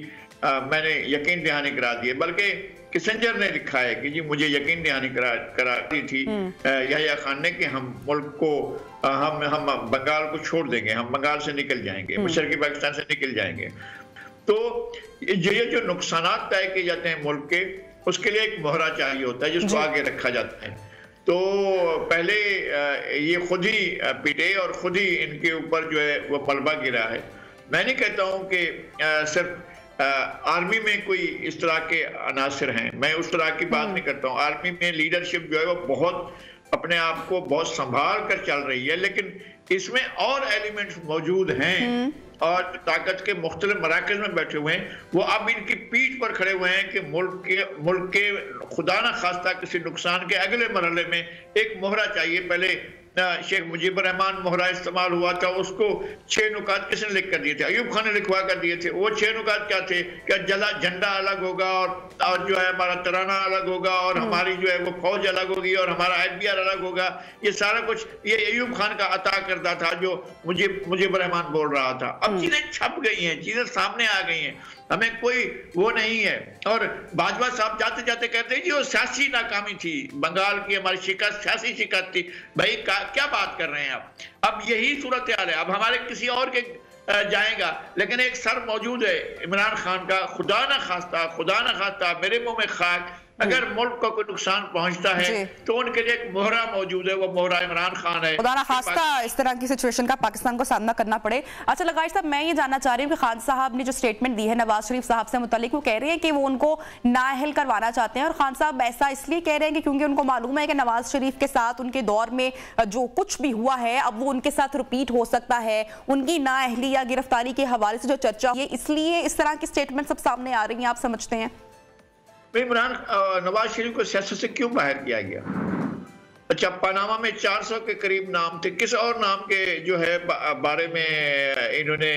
मैंने यकीन दहानी करा दी है, बल्कि किसेंजर ने लिखा है कि जी मुझे यकीन दहानी करा दी थी याया खान ने कि हम मुल्क को हम बंगाल को छोड़ देंगे, हम बंगाल से निकल जाएंगे, मशरकी पाकिस्तान से निकल जाएंगे। तो ये जो नुकसानात तय किए जाते हैं मुल्क के, उसके लिए एक मोहरा चाहिए होता है जिसको आगे रखा जाता है। तो पहले ये खुद ही पिटे और खुद ही इनके ऊपर जो है वो मलबा गिरा है। मैं नहीं कहता हूँ कि सिर्फ आर्मी में कोई इस तरह के अनासर हैं, मैं उस तरह की बात नहीं करता हूँ। आर्मी में लीडरशिप जो है वो बहुत अपने आप को बहुत संभाल कर चल रही है, लेकिन इसमें और एलिमेंट्स मौजूद हैं और ताकत के मुख्तलिफ मराकज़ में बैठे हुए हैं, वो अब इनकी पीठ पर खड़े हुए हैं कि मुल्क के खुदा न खास्ता किसी नुकसान के अगले मरहले में एक मोहरा चाहिए। पहले शेख मुजीबुर रहमान मोहरा इस्तेमाल हुआ था, उसको 6 नुकात किसने लिख कर दिए थे? अयूब खान ने लिखवा कर दिए थे। वो 6 नुकात क्या थे? क्या झंडा अलग होगा और जो है हमारा तराना अलग होगा और हमारी जो है वो फौज अलग होगी और हमारा IPR अलग होगा। ये सारा कुछ ये अयूब खान का अता करता था जो मुजीबुर रहमान बोल रहा था। अब चीजें छप गई हैं, चीजें सामने आ गई हैं, हमें कोई वो नहीं है। और बाजवा साहब जाते जाते कहते हैं कि वो सियासी नाकामी थी, बंगाल की हमारी शिकस्त सियासी शिकस्त थी। भाई क्या बात कर रहे हैं आप? अब यही सूरत हाल है। अब हमारे किसी और के जाएगा, लेकिन एक सर मौजूद है इमरान खान का, खुदा न खास्ता मेरे मुंह में खाक, अगर मुल्क को कोई नुकसान पहुंचता है तो उनके लिए एक मोहरा मौजूद है, वो मोहरा इमरान खान है। खुदा न खास्ता इस तरह की सिचुएशन का पाकिस्तान को सामना करना पड़े। अच्छा लगाइश साहब, मैं ये जानना चाह रही हूँ कि खान साहब ने जो स्टेटमेंट दी है नवाज शरीफ साहब से मुतालिक, वो कह रहे हैं कि वो उनको नाअहल करवाना चाहते हैं, और खान साहब ऐसा इसलिए कह रहे हैं कि क्योंकि उनको मालूम है कि नवाज शरीफ के साथ उनके दौर में जो कुछ भी हुआ है अब वो उनके साथ रिपीट हो सकता है, उनकी नाअहली या गिरफ्तारी के हवाले से जो चर्चा है, इसलिए इस तरह की स्टेटमेंट सब सामने आ रही हैं, आप समझते हैं? इमरान नवाज शरीफ को सियासत से क्यों बाहर किया गया? अच्छा, पनामा में 400 के करीब नाम थे, किस और नाम के जो है बारे में इन्होंने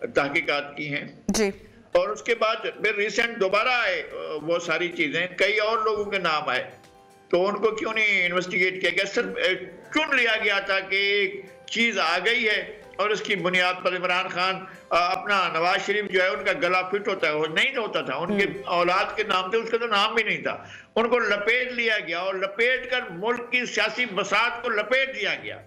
तहकीकात की हैं जी, और उसके बाद फिर रिसेंट दोबारा आए वो सारी चीजें, कई और लोगों के नाम आए, तो उनको क्यों नहीं इन्वेस्टिगेट किया गया? सिर्फ चुन लिया गया था कि एक चीज आ गई है और उसकी बुनियाद पर इमरान खान अपना नवाज शरीफ जो है उनका गला फिट होता है, वो नहीं होता था, उनके औलाद के नाम थे, उसका तो नाम भी नहीं था, उनको लपेट लिया गया और लपेट कर मुल्क की सियासी बसात को लपेट दिया गया।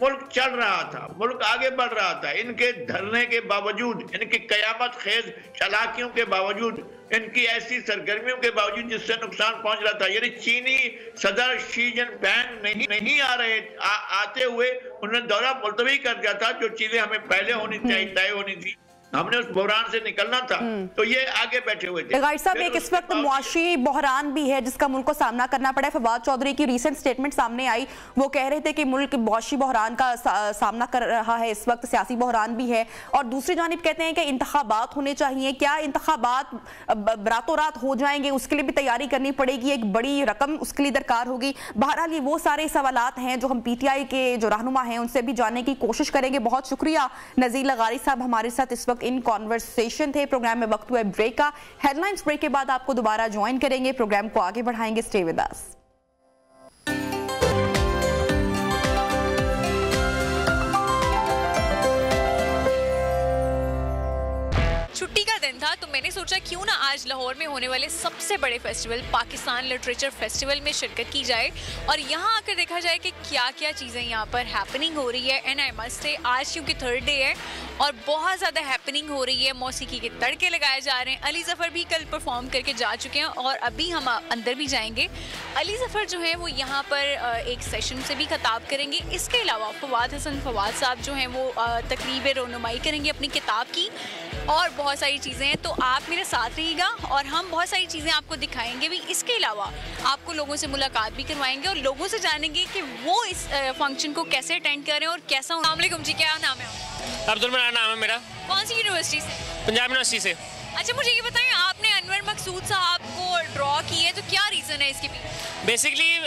मुल्क चल रहा था, मुल्क आगे बढ़ रहा था, इनके धरने के बावजूद, इनकी कयामत खेज चालाकियों के बावजूद, इनकी ऐसी सरगर्मियों के बावजूद जिससे नुकसान पहुंच रहा था। यानी चीनी सदर शी जिनपिंग नहीं आ रहे, आते हुए उन्होंने दौरा मुलतवी कर दिया था, जो चीजें हमें पहले होनी चाहिए, तय होनी थी, हमने उस बहरान से निकलना था, तो ये आगे बैठे हुए थे। गाइड साहब, एक इस वक्त मुआशी बहरान भी है जिसका मुल्क को सामना करना पड़ा है। फवाद चौधरी की रीसेंट स्टेटमेंट सामने आई, वो कह रहे थे कि मुल्क मुआशी बहरान का सामना कर रहा है इस वक्त, सियासी बहरान भी है, और दूसरी जानिब कहते हैं कि इंतखाबात होने चाहिए। क्या इंतखाबात रातों रात हो जाएंगे? उसके लिए भी तैयारी करनी पड़ेगी, एक बड़ी रकम उसके लिए दरकार होगी। बहरहाल ये वो सारे सवालात हैं जो हम PTI के जो रहनुमा हैं उनसे भी जानने की कोशिश करेंगे। बहुत शुक्रिया नज़ीर लगारी साहब हमारे साथ इस वक्त इन कॉन्वर्सेशन थे। प्रोग्राम में वक्त हुआ है ब्रेक का, हेडलाइंस ब्रेक के बाद आपको दोबारा ज्वाइन करेंगे, प्रोग्राम को आगे बढ़ाएंगे। स्टे विद अस। छुट्टी का दिन था तो मैंने सोचा क्यों ना आज लाहौर में होने वाले सबसे बड़े फेस्टिवल पाकिस्तान लिटरेचर फेस्टिवल में शिरकत की जाए और यहाँ आकर देखा जाए कि क्या क्या चीज़ें यहाँ पर हैपनिंग हो रही है। एंड आई मस्ट से आज क्योंकि 3rd डे है और बहुत ज़्यादा हैपनिंग हो रही है, मौसीकी के तड़के लगाए जा रहे हैं। अली ज़फ़र भी कल परफॉर्म करके जा चुके हैं और अभी हम अंदर भी जाएंगे। अली ज़फ़र जो है वो यहाँ पर एक सेशन से भी खिताब करेंगे। इसके अलावा फवाद साहब जो हैं वो तकरीब रोनुमाई करेंगे अपनी किताब की, और बहुत सारी चीज़ें हैं। तो आप मेरे साथ रहिएगा और हम बहुत सारी चीज़ें आपको दिखाएंगे भी। इसके अलावा आपको लोगों से मुलाकात भी करवाएंगे और लोगों से जानेंगे कि वो इस फंक्शन को कैसे अटेंड कर रहे हैं और कैसा। अस्सलाम वालेकुम जी, क्या नाम है? अब्दुल मनान नाम है मेरा। कौन सी यूनिवर्सिटी से? पंजाब यूनिवर्सिटी से। अच्छा, मुझे ये बताएं, आपने अनवर मकसूद साहब को ड्रॉ की है, तो क्या रीज़न है इसके पीछे? बेसिकली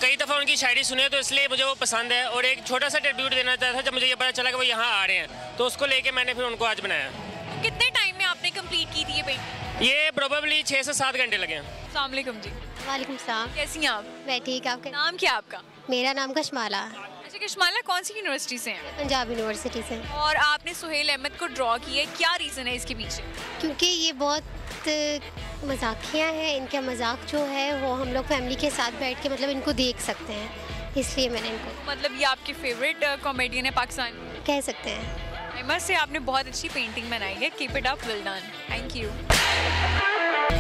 कई दफ़ा उनकी शायरी सुनी है तो इसलिए मुझे वो पसंद है, और एक छोटा सा ट्रिब्यूट देना चाहता था जब मुझे ये पता चला कि वो यहाँ आ रहे हैं, तो उसको लेके मैंने फिर उनको आज बनाया। कितने टाइम में आपने कंप्लीट की थी ये पेंटिंग? ये प्रोबेबली 6 से 7 घंटे लगे हैं। अस्सलाम वालेकुम जी। वालेकुम सलाम। कैसी हैं आप? मैं ठीक। आपका नाम क्या आपका? मेरा नाम कशमाला। अच्छा, कशमाला कौन सी यूनिवर्सिटी से हैं? पंजाब यूनिवर्सिटी से। और आपने सुहेल अहमद को ड्रॉ किया है, क्या रीज़न है इसके पीछे? क्योंकि ये बहुत मजाकिया हैं, इनका मजाक जो है वो हम लोग फैमिली के साथ बैठ के मतलब इनको देख सकते हैं, इसलिए मैंने इनको। मतलब ये आपके फेवरेट कॉमेडियन है पाकिस्तान? कह सकते हैं। अहमद से आपने बहुत अच्छी पेंटिंग बनाई है, keep it up, well done, thank you.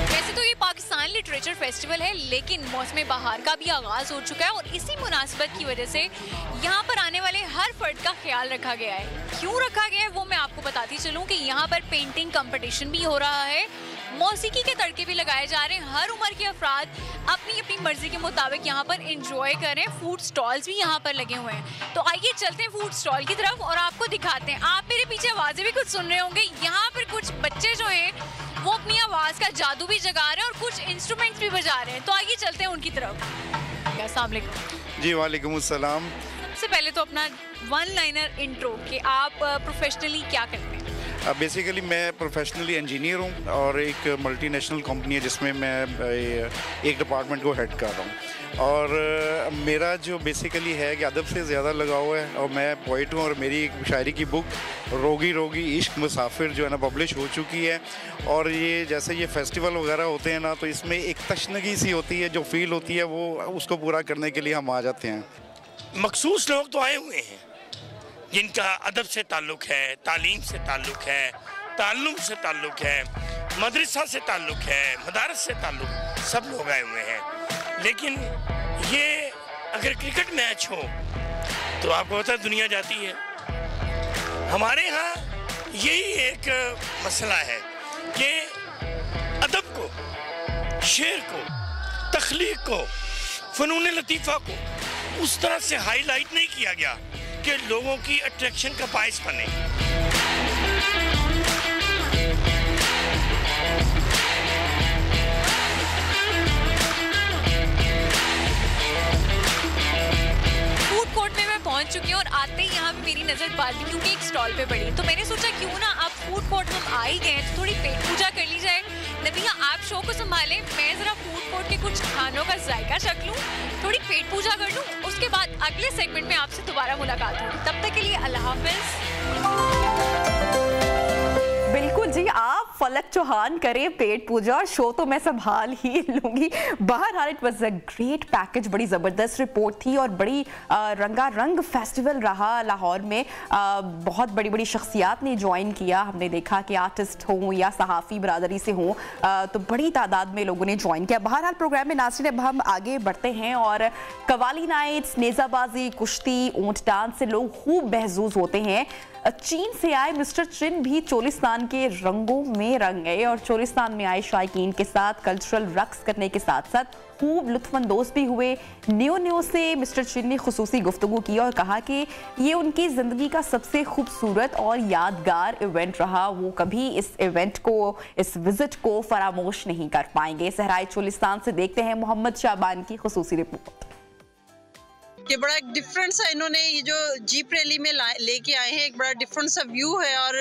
वैसे तो ये पाकिस्तान लिटरेचर लिटरेचर फेस्टिवल है, लेकिन मौसम बहार का भी आगाज हो चुका है और इसी मुनासिबत की वजह से यहाँ पर आने वाले हर फर्द का ख्याल रखा गया है। क्यों रखा गया है वो मैं आपको बताती चलूँ कि यहाँ पर पेंटिंग कंपटीशन भी हो रहा है, मौसीकी के तड़के भी लगाए जा रहे हैं। हर उम्र के अफराद अपनी अपनी मर्जी के मुताबिक यहाँ पर एंजॉय कर रहे हैं। फूड स्टॉल्स भी यहाँ पर लगे हुए हैं। तो आइए चलते हैं फूड स्टॉल की तरफ और आपको दिखाते हैं। आप मेरे पीछे आवाज़ें भी कुछ सुन रहे होंगे। यहाँ पर कुछ बच्चे जो हैं वो अपनी आवाज़ का जादू भी जगा रहे हैं और कुछ इंस्ट्रूमेंट्स भी बजा रहे हैं। तो आइए चलते हैं उनकी तरफ। अस्सलाम वालेकुम। जी वालेकुम अस्सलाम। सबसे पहले तो अपना वन लाइनर इंट्रो कि आप प्रोफेशनली क्या करते हैं। बेसिकली मैं प्रोफेशनली इंजीनियर हूँ और एक मल्टीनेशनल कंपनी है जिसमें मैं एक डिपार्टमेंट को हेड कर रहा हूँ। और मेरा जो बेसिकली है कि अदब से ज़्यादा लगाव है और मैं पोइट हूँ और मेरी एक शायरी की बुक रोगी रोगी इश्क मुसाफिर जो है ना पब्लिश हो चुकी है। और ये जैसे ये फेस्टिवल वगैरह होते हैं ना, तो इसमें एक तशनगी सी होती है, जो फील होती है वो उसको पूरा करने के लिए हम आ जाते हैं। मखसूस लोग तो आए हुए हैं जिनका अदब से ताल्लुक़ है, तालीम से ताल्लुक़ है, ताल्लुम से ताल्लुक़ है, मदरसा से ताल्लुक़ है, मदारस से ताल्लुक़, सब लोग आए हुए हैं। लेकिन ये अगर क्रिकेट मैच हो तो आपको पता है दुनिया जाती है। हमारे यहाँ यही एक मसला है कि अदब को, शेर को, तख्लीक को, फ़नून लतीफ़ा को उस तरह से हाईलाइट नहीं किया गया कि लोगों की अट्रैक्शन का बायस बने। फूड कोर्ट में मैं पहुंच चुकी हूँ और आते ही यहाँ पे मेरी नज़र बारबेक्यू के एक स्टॉल पे पड़ी, तो मैंने सोचा क्यों ना आप फूड कोर्ट हम आ ही गए तो थोड़ी पेट पूजा कर ली जाए। नबिया आप शो को संभालें, मैं ज़रा फूड कोर्ट के कुछ खानों का जायका चख लूँ, थोड़ी पेट पूजा कर लूँ, उसके बाद अगले सेगमेंट में आपसे दोबारा मुलाकात होगी। तब तक के लिए अल्लाह हाफ़िज़। बिल्कुल जी, आप फलक चौहान करें पेट पूजा, शो तो मैं संभाल ही लूंगी। बहरहाल it was a great package, बड़ी ज़बरदस्त रिपोर्ट थी और बड़ी रंगारंग फेस्टिवल रहा लाहौर में। बहुत बड़ी बड़ी शख्सियात ने ज्वाइन किया। हमने देखा कि आर्टिस्ट हों या सहाफ़ी बरादरी से हों, तो बड़ी तादाद में लोगों ने ज्वाइन किया। बहरहाल प्रोग्राम में नाज़रीन अब हम आगे बढ़ते हैं और कवाली नाइट्स, नेज़ाबाजी, कुश्ती, ऊंट डांस से लोग खूब महजूज होते हैं। चीन से आए मिस्टर चिन भी चोलिस्तान के रंगों में रंग गए और चोलिस्तान में आए शायकीन के साथ कल्चरल रक्स करने के साथ साथ खूब लुत्फानंदोज़ भी हुए। न्यो से मिस्टर चिन ने खुसूसी गुफ्तगू की और कहा कि ये उनकी ज़िंदगी का सबसे खूबसूरत और यादगार इवेंट रहा। वो कभी इस इवेंट को, इस विजिट को फरामोश नहीं कर पाएंगे। सहराए चोलिस्तान से देखते हैं मोहम्मद शाबान की खुसूसी रिपोर्ट। ये बड़ा एक डिफरेंट सा इन्होंने ये जो जीप रैली में लेके आए हैं, एक बड़ा डिफरेंट सा व्यू है और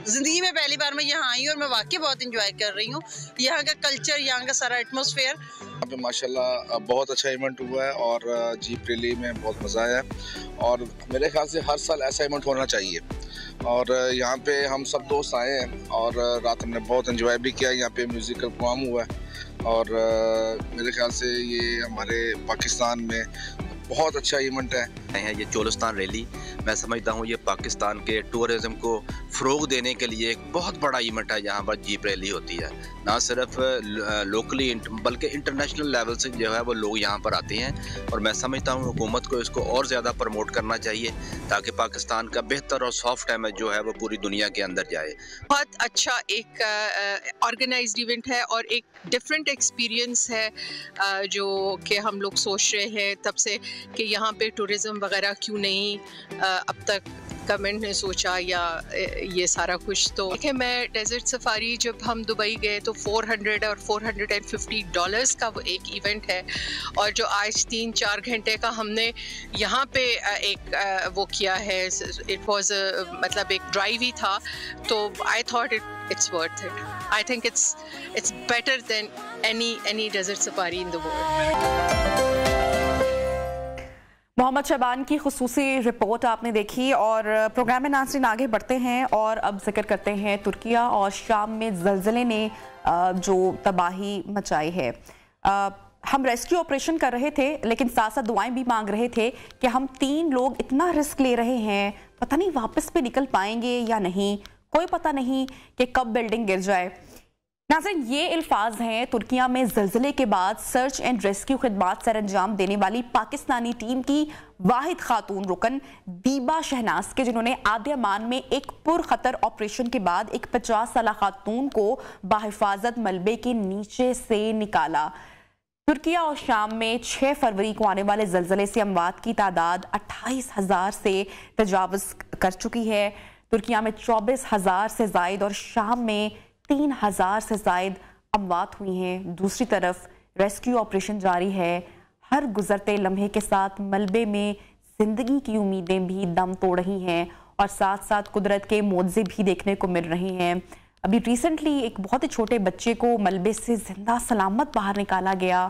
ज़िंदगी में पहली बार मैं यहाँ आई हूँ और मैं वाकई बहुत इंजॉय कर रही हूँ यहाँ का कल्चर, यहाँ का सारा एटमॉस्फेयर। यहाँ पे माशाल्लाह बहुत अच्छा इवेंट हुआ है और जीप रैली में बहुत मज़ा आया और मेरे ख्याल से हर साल ऐसा इवेंट होना चाहिए। और यहाँ पे हम सब दोस्त आए हैं और रात हमने बहुत एंजॉय भी किया। यहाँ पे म्यूज़िकल प्रोग्राम हुआ है और मेरे ख्याल से ये हमारे पाकिस्तान में बहुत अच्छा इवेंट है। ये चोलिस्तान रैली मैं समझता हूँ ये पाकिस्तान के टूरिज़्म को फ़रोग देने के लिए एक बहुत बड़ा इवेंट है। यहाँ पर जीप रैली होती है, ना सिर्फ लोकली बल्कि इंटरनेशनल लेवल से जो है वो लोग यहाँ पर आते हैं और मैं समझता हूँ हुकूमत को इसको और ज़्यादा प्रमोट करना चाहिए ताकि पाकिस्तान का बेहतर और सॉफ्ट इमेज जो है वो पूरी दुनिया के अंदर जाए। बहुत अच्छा एक ऑर्गेनाइज्ड इवेंट है और एक डिफरेंट एक्सपीरियंस है जो कि हम लोग सोच रहे हैं तब से कि यहाँ पे टूरिज़्म वगैरह क्यों नहीं अब तक गवर्नमेंट ने सोचा या ये सारा कुछ। तो देखिए मैं डेजर्ट सफारी जब हम दुबई गए तो $400 और $450 का वो एक इवेंट है और जो आज 3-4 घंटे का हमने यहाँ पे एक वो किया है, इट वाज मतलब एक ड्राइव ही था, तो I thought it's worth it. I think it's better than any desert safari in the world. Mohammad Shaban की खुसूसी रिपोर्ट आपने देखी और प्रोग्राम में नाज़रीन आगे बढ़ते हैं और अब जिक्र करते हैं तुर्किया और शाम में ज़लज़ले ने जो तबाही मचाई है। हम रेस्क्यू ऑपरेशन कर रहे थे लेकिन साथ साथ दुआएं भी मांग रहे थे कि हम 3 लोग इतना रिस्क ले रहे हैं, पता नहीं वापस पे निकल पाएंगे या नहीं, कोई पता नहीं कि कब बिल्डिंग गिर जाए। नाज़रीन, ये अल्फाज हैं तुर्किया में ज़लज़ले के बाद सर्च एंड रेस्क्यू खिदमात सर अंजाम देने वाली पाकिस्तानी टीम की वाहिद खातून रुकन दीबा शहनाज के, जिन्होंने आदियामान में एक पुरखतर ऑपरेशन के बाद एक 50 साल खातून को बाहिफाजत मलबे के नीचे से निकाला। तुर्किया और शाम में 6 फरवरी को आने वाले ज़लज़ले से अमवात की तादाद 28,000 से तजावज़ कर चुकी है। तुर्किया में 24,000 से ज़ायद और शाम में 3,000 से ज़ायद अमवात हुई हैं। दूसरी तरफ रेस्क्यू ऑपरेशन जारी है। हर गुजरते लम्हे के साथ मलबे में जिंदगी की उम्मीदें भी दम तोड़ रही हैं और साथ साथ कुदरत के मोज़े भी देखने को मिल रहे हैं। अभी रिसेंटली एक बहुत ही छोटे बच्चे को मलबे से जिंदा सलामत बाहर निकाला गया।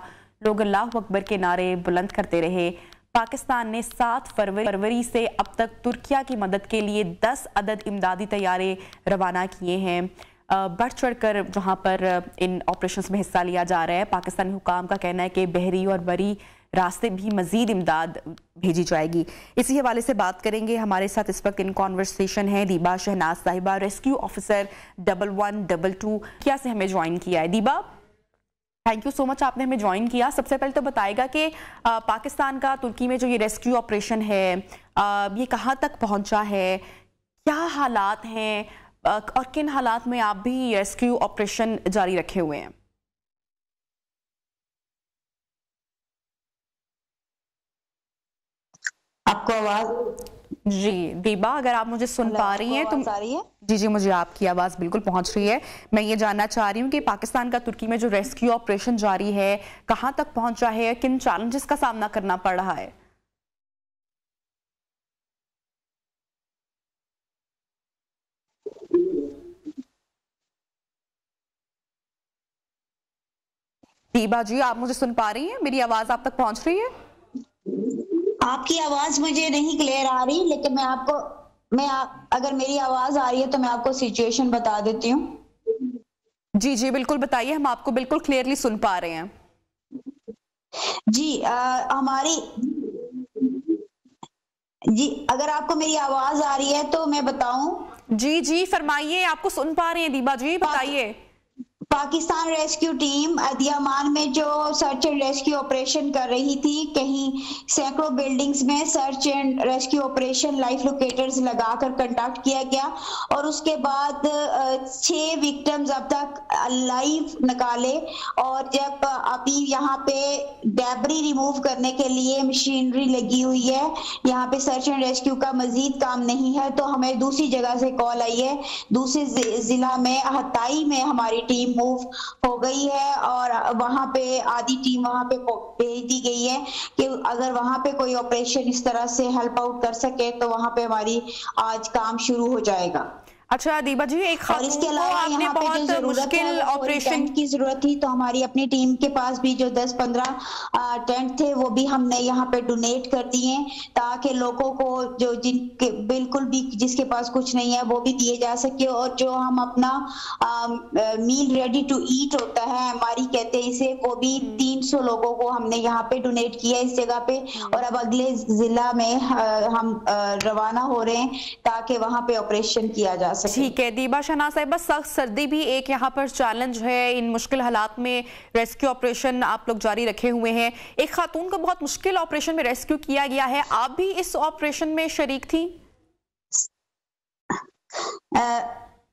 लोग अल्लाह अकबर के नारे बुलंद करते रहे। पाकिस्तान ने 7 फरवरी से अब तक तुर्किया की मदद के लिए 10 अदद इमदादी तैयारे रवाना किए हैं। बढ़ चढ़कर जहां पर इन ऑपरेशंस में हिस्सा लिया जा रहा है। पाकिस्तानी हुकाम का कहना है कि बहरी और बरी रास्ते भी मजीद इमदाद भेजी जाएगी। इसी हवाले से बात करेंगे। हमारे साथ इस वक्त इन कॉन्वर्सेशन है दीबा शहनाज साहिबा, रेस्क्यू ऑफिसर 1122 क्या से हमें ज्वाइन किया है। दीबा, थैंक यू सो मच, आपने हमें ज्वाइन किया। सबसे पहले तो बताएगा कि पाकिस्तान का तुर्की में जो ये रेस्क्यू ऑपरेशन है ये कहाँ तक पहुँचा है, क्या हालात हैं और किन हालात में आप भी रेस्क्यू ऑपरेशन जारी रखे हुए हैं। आपको आवाज? जी दीबा, अगर आप मुझे सुन पा रही हैं तो जी जी, मुझे आपकी आवाज़ बिल्कुल पहुंच रही है। मैं ये जानना चाह रही हूँ कि पाकिस्तान का तुर्की में जो रेस्क्यू ऑपरेशन जारी है कहाँ तक पहुंचा है, किन चैलेंजेस का सामना करना पड़ रहा है। दीबा जी, आप मुझे सुन पा रही हैं? मेरी आवाज़ आप तक पहुंच रही है? आपकी आवाज मुझे नहीं क्लियर आ रही, लेकिन अगर मेरी आवाज आ रही है तो मैं आपको सिचुएशन बता देती हूँ। जी जी बिल्कुल बताइए, हम आपको बिल्कुल क्लियरली सुन पा रहे हैं। जी अगर आपको मेरी आवाज आ रही है तो मैं बताऊं। जी जी फरमाइए, आपको सुन पा रहे हैं दीबा जी, बताइए। पाकिस्तान रेस्क्यू टीम अधियामान में जो सर्च एंड रेस्क्यू ऑपरेशन कर रही थी, कहीं सैकड़ों बिल्डिंग्स में search and rescue operation life locators लगाकर कंडक्ट किया गया और उसके बाद 6 विक्टिम्स अब तक लाइव निकाले। और जब अभी यहाँ पे डेब्री रिमूव करने के लिए मशीनरी लगी हुई है, यहाँ पे सर्च एंड रेस्क्यू का मजीद काम नहीं है, तो हमें दूसरी जगह से कॉल आई है। दूसरे जिला में हताई में हमारी टीम मूव हो गई है और वहां पे आधी टीम वहां पे भेज दी गई है कि अगर वहां पे कोई ऑपरेशन इस तरह से हेल्प आउट कर सके तो वहां पे हमारी आज काम शुरू हो जाएगा। अच्छा दीबा जी, एक और इसके अलावा आपने बहुत मुश्किल ऑपरेशन की जरूरत थी, तो हमारी अपनी टीम के पास भी जो 10-15 टेंट थे वो भी हमने यहाँ पे डोनेट कर दिए ताकि लोगों को जो जिनके बिल्कुल भी जिसके पास कुछ नहीं है वो भी दिए जा सके। और जो हम अपना मील रेडी टू ईट होता है हमारी कहते हैं इसे, वो भी 300 लोगों को हमने यहाँ पे डोनेट किया इस जगह पे। और अब अगले जिला में हम रवाना हो रहे हैं ताकि वहाँ पे ऑपरेशन किया जा सके। ठीक है दीबा शहनाज साहिबा, सख्त सर्दी भी एक यहाँ पर चैलेंज है। इन मुश्किल हालात में रेस्क्यू ऑपरेशन आप लोग जारी रखे हुए हैं। एक खातून को बहुत मुश्किल ऑपरेशन में रेस्क्यू किया गया है, आप भी इस ऑपरेशन में शरीक थी?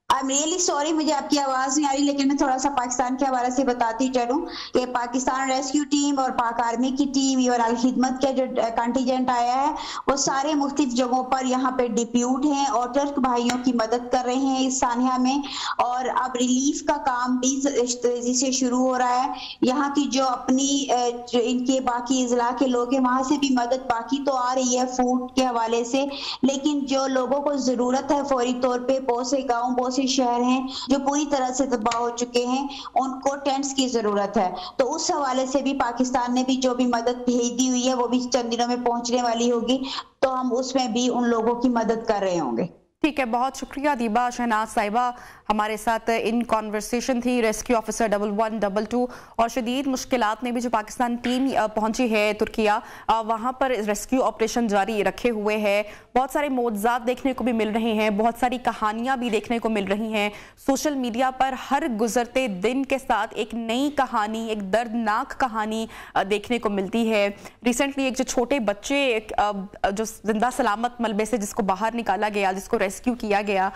आई एम रियली सॉरी, मुझे आपकी आवाज नहीं आ रही, लेकिन मैं थोड़ा सा पाकिस्तान के हवाले से बताती चलूं कि पाकिस्तान रेस्क्यू टीम और पाक आर्मी की टीम और अल खिदमत का जो कंटीजेंट आया है वो सारे मुख्तलिफ जगहों पर यहाँ पे डिप्यूट हैं और टर्क भाइयों की मदद कर रहे हैं इस सानिया में। और अब रिलीफ का काम भी तेजी से शुरू हो रहा है। यहाँ की जो अपनी जो इनके बाकी इजला के लोग हैं वहां से भी मदद बाकी तो आ रही है फूड के हवाले से, लेकिन जो लोगों को जरूरत है फौरी तौर पर, बहुत से गाँव बहुत शहर हैं जो पूरी तरह से तबाह हो चुके हैं, उनको टेंट्स की जरूरत है। तो उस हवाले से भी पाकिस्तान ने भी जो भी मदद भेज दी हुई है वो भी चंद दिनों में पहुंचने वाली होगी, तो हम उसमें भी उन लोगों की मदद कर रहे होंगे। ठीक है, बहुत शुक्रिया दीबा शहनाज साहिबा, हमारे साथ इन कॉन्वर्सेशन थी रेस्क्यू ऑफिसर 1122 और शदीद मुश्किलात में भी जो पाकिस्तान टीम पहुंची है तुर्किया, वहां पर रेस्क्यू ऑपरेशन जारी रखे हुए है। बहुत सारे मौजज़ात देखने को भी मिल रहे हैं, बहुत सारी कहानियां भी देखने को मिल रही हैं। सोशल मीडिया पर हर गुजरते दिन के साथ एक नई कहानी, एक दर्दनाक कहानी देखने को मिलती है। रिसेंटली एक जो छोटे बच्चे जो जिंदा सलामत मलबे से जिसको बाहर निकाला गया, जिसको रेस्क्यू किया गया,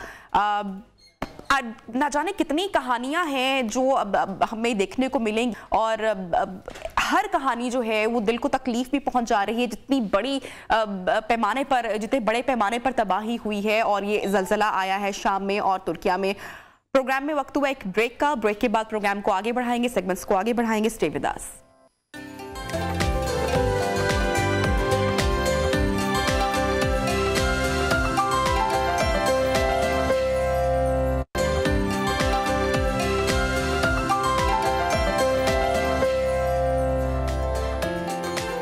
ना जाने कितनी कहानियां हैं जो अब हमें देखने को मिलेंगी और हर कहानी जो है वो दिल को तकलीफ भी पहुंच जा रही है। जितने बड़े पैमाने पर तबाही हुई है और ये जलजला आया है शाम में और तुर्किया में। प्रोग्राम में वक्त हुआ एक ब्रेक का, ब्रेक के बाद प्रोग्राम को आगे बढ़ाएंगे, सेगमेंट्स को आगे बढ़ाएंगे। Stay with us.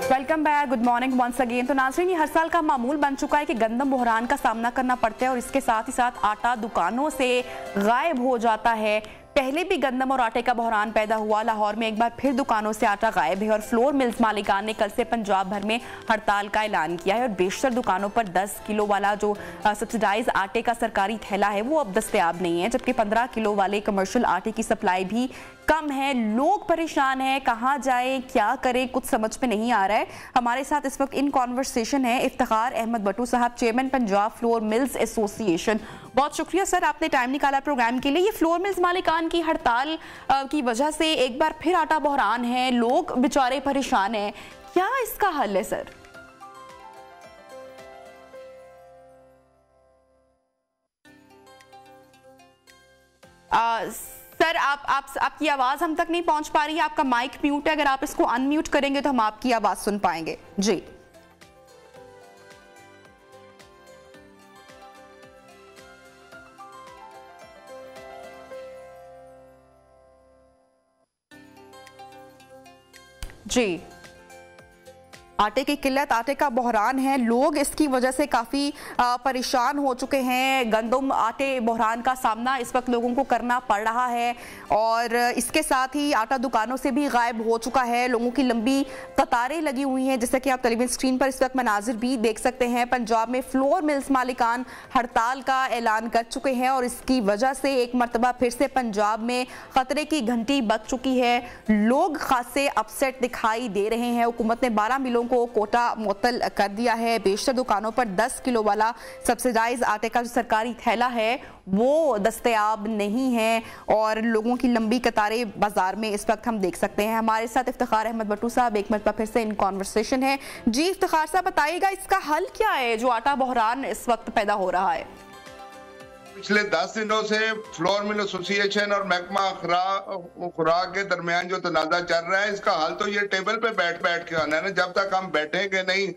Welcome back, good morning once again. तो नाज़रीन, ये हर साल का मामूल बन चुका है कि गंदम बहरान का सामना करना पड़ता है और इसके साथ ही साथ आटा दुकानों से गायब हो जाता है। पहले भी गंदम और आटे का बहरान पैदा हुआ, लाहौर में एक बार फिर दुकानों से आटा गायब है और फ्लोर मिल्स मालिकान ने कल से पंजाब भर में हड़ताल का ऐलान किया है और बेशतर दुकानों पर 10 किलो वाला जो सब्सिडाइज आटे का सरकारी थैला है वो अब दस्तयाब नहीं है, जबकि 15 किलो वाले कमर्शियल आटे की सप्लाई भी कम है। लोग परेशान हैं, कहाँ जाए, क्या करें, कुछ समझ में नहीं आ रहा है। हमारे साथ इस वक्त इन कॉन्वर्सेशन है इफ्तिखार अहमद भट्टू साहब, chairman Punjab flour mills association. बहुत शुक्रिया सर, आपने टाइम निकाला प्रोग्राम के लिए। ये फ्लोर मिल्स मालिकान की हड़ताल की वजह से एक बार फिर आटा बहरान है, लोग बेचारे परेशान हैं, क्या इसका हल है सर? सर आपकी आवाज हम तक नहीं पहुंच पा रही है, आपका माइक म्यूट है, अगर आप इसको अनम्यूट करेंगे तो हम आपकी आवाज सुन पाएंगे। जी जी, आटे की किल्लत, आटे का बहरान है, लोग इसकी वजह से काफ़ी परेशान हो चुके हैं। गंदम आटे बहरान का सामना इस वक्त लोगों को करना पड़ रहा है और इसके साथ ही आटा दुकानों से भी गायब हो चुका है। लोगों की लंबी कतारें लगी हुई हैं, जैसे कि आप टेलीविजन स्क्रीन पर इस वक्त मनाजिर भी देख सकते हैं। पंजाब में फ्लोर मिल्स मालिकान हड़ताल का ऐलान कर चुके हैं और इसकी वजह से एक मरतबा फिर से पंजाब में खतरे की घंटी बज चुकी है। लोग खासे अपसेट दिखाई दे रहे हैं। हुकूमत ने 12 मिलों को कोटा मुअत्तल कर दिया है। बेशतर दुकानों पर 10 किलो वाला सब्सिडाइज आटे का जो सरकारी थैला है वो दस्तयाब नहीं है और लोगों की लंबी कतारें बाजार में इस वक्त हम देख सकते हैं। हमारे साथ इफ्तिखार अहमद भट्टू साहब एक मरतबा फिर से इन कॉन्वर्सेशन है। जी इफ्तिखार साहब, बताइएगा इसका हल क्या है जो आटा बहरान इस वक्त पैदा हो रहा है? पिछले 10 दिनों से फ्लोर मिल एसोसिएशन और महकमा खुराक के दरमियान जो तनाजा चल रहा है, इसका हल तो ये टेबल पे बैठ के आना है ना। जब तक हम बैठेंगे नहीं,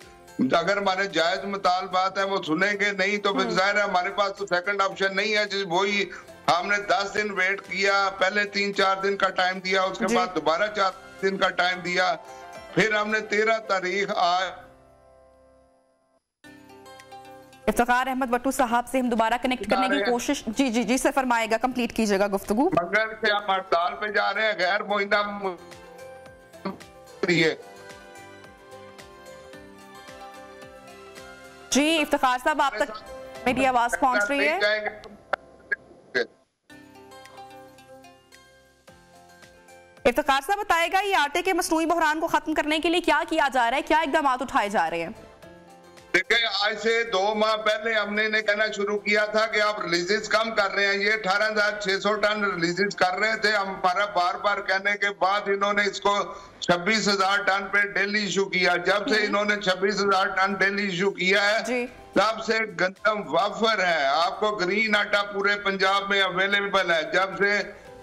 अगर हमारे जायज मुतालबात है वो सुनेंगे नहीं, तो फिर जाहिर है हमारे पास तो सेकंड ऑप्शन नहीं है। वही हमने 10 दिन वेट किया, पहले 3-4 दिन का टाइम दिया, उसके बाद दोबारा 4 दिन का टाइम दिया, फिर हमने 13 तारीख आज इफ्तिखार अहमद भट्टू साहब से हम दोबारा कनेक्ट करने की कोशिश। जी जी जी सर, फरमाएगा, कंप्लीट कीजिएगा गुफ्तगू। मगर से हम हड़ताल पे जा रहे हैं, गैर मुइंदा जी इफ्तिखार साहब, आप तक मेरी आवाज पहुंच रही है? इफ्तिखार साहब बताएगा ये आटे के मसनूई बहरान को खत्म करने के लिए क्या किया जा रहा है, क्या इकदाम उठाए जा रहे हैं? देखिए, आज से 2 माह पहले हमने कहना शुरू किया था कि आप रिलीजेस कम कर रहे हैं। ये 18,600 टन रिलीजेस कर रहे थे। हमारा बार बार कहने के बाद इन्होंने इसको 26,000 टन पे डेली इशू किया। जब से इन्होंने 26,000 टन डेली इशू किया है तब से गंदम वाफर है। आपको ग्रीन आटा पूरे पंजाब में अवेलेबल है। जब से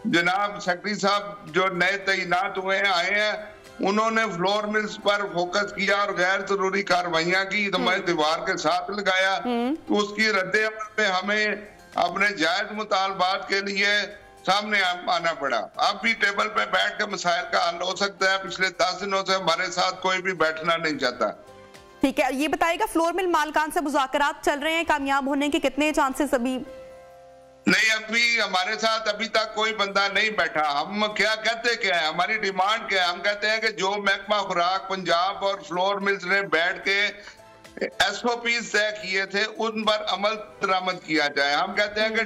जनाब सेक्रेटरी साहब जो नए तैनात हुए हैं, आए हैं, उन्होंने फ्लोर मिल्स पर फोकस किया और गैर जरूरी कार्रवाइयां की, तो मैं दीवार के साथ लगाया। तो उसकी रद्द-ए-अमल में हमें अपने जायज मुतालबात के लिए सामने आना पड़ा। अब भी टेबल पे बैठ के मसाइल का हल हो सकता है। पिछले 10 दिनों से हमारे साथ कोई भी बैठना नहीं चाहता। ठीक है, ये बताइएगा फ्लोर मिल मालिकान से मुज़ाकरात चल रहे हैं, कामयाब होने के कितने चांसेस अभी? नहीं, अभी हमारे साथ अभी तक कोई बंदा नहीं बैठा। हम क्या कहते क्या है, हमारी डिमांड क्या है? हम कहते हैं कि जो महकमा खुराक पंजाब और फ्लोर मिल्स ने बैठ के SOP तय किए थे उन पर अमल दरामद किया जाए। हम कहते हैं कि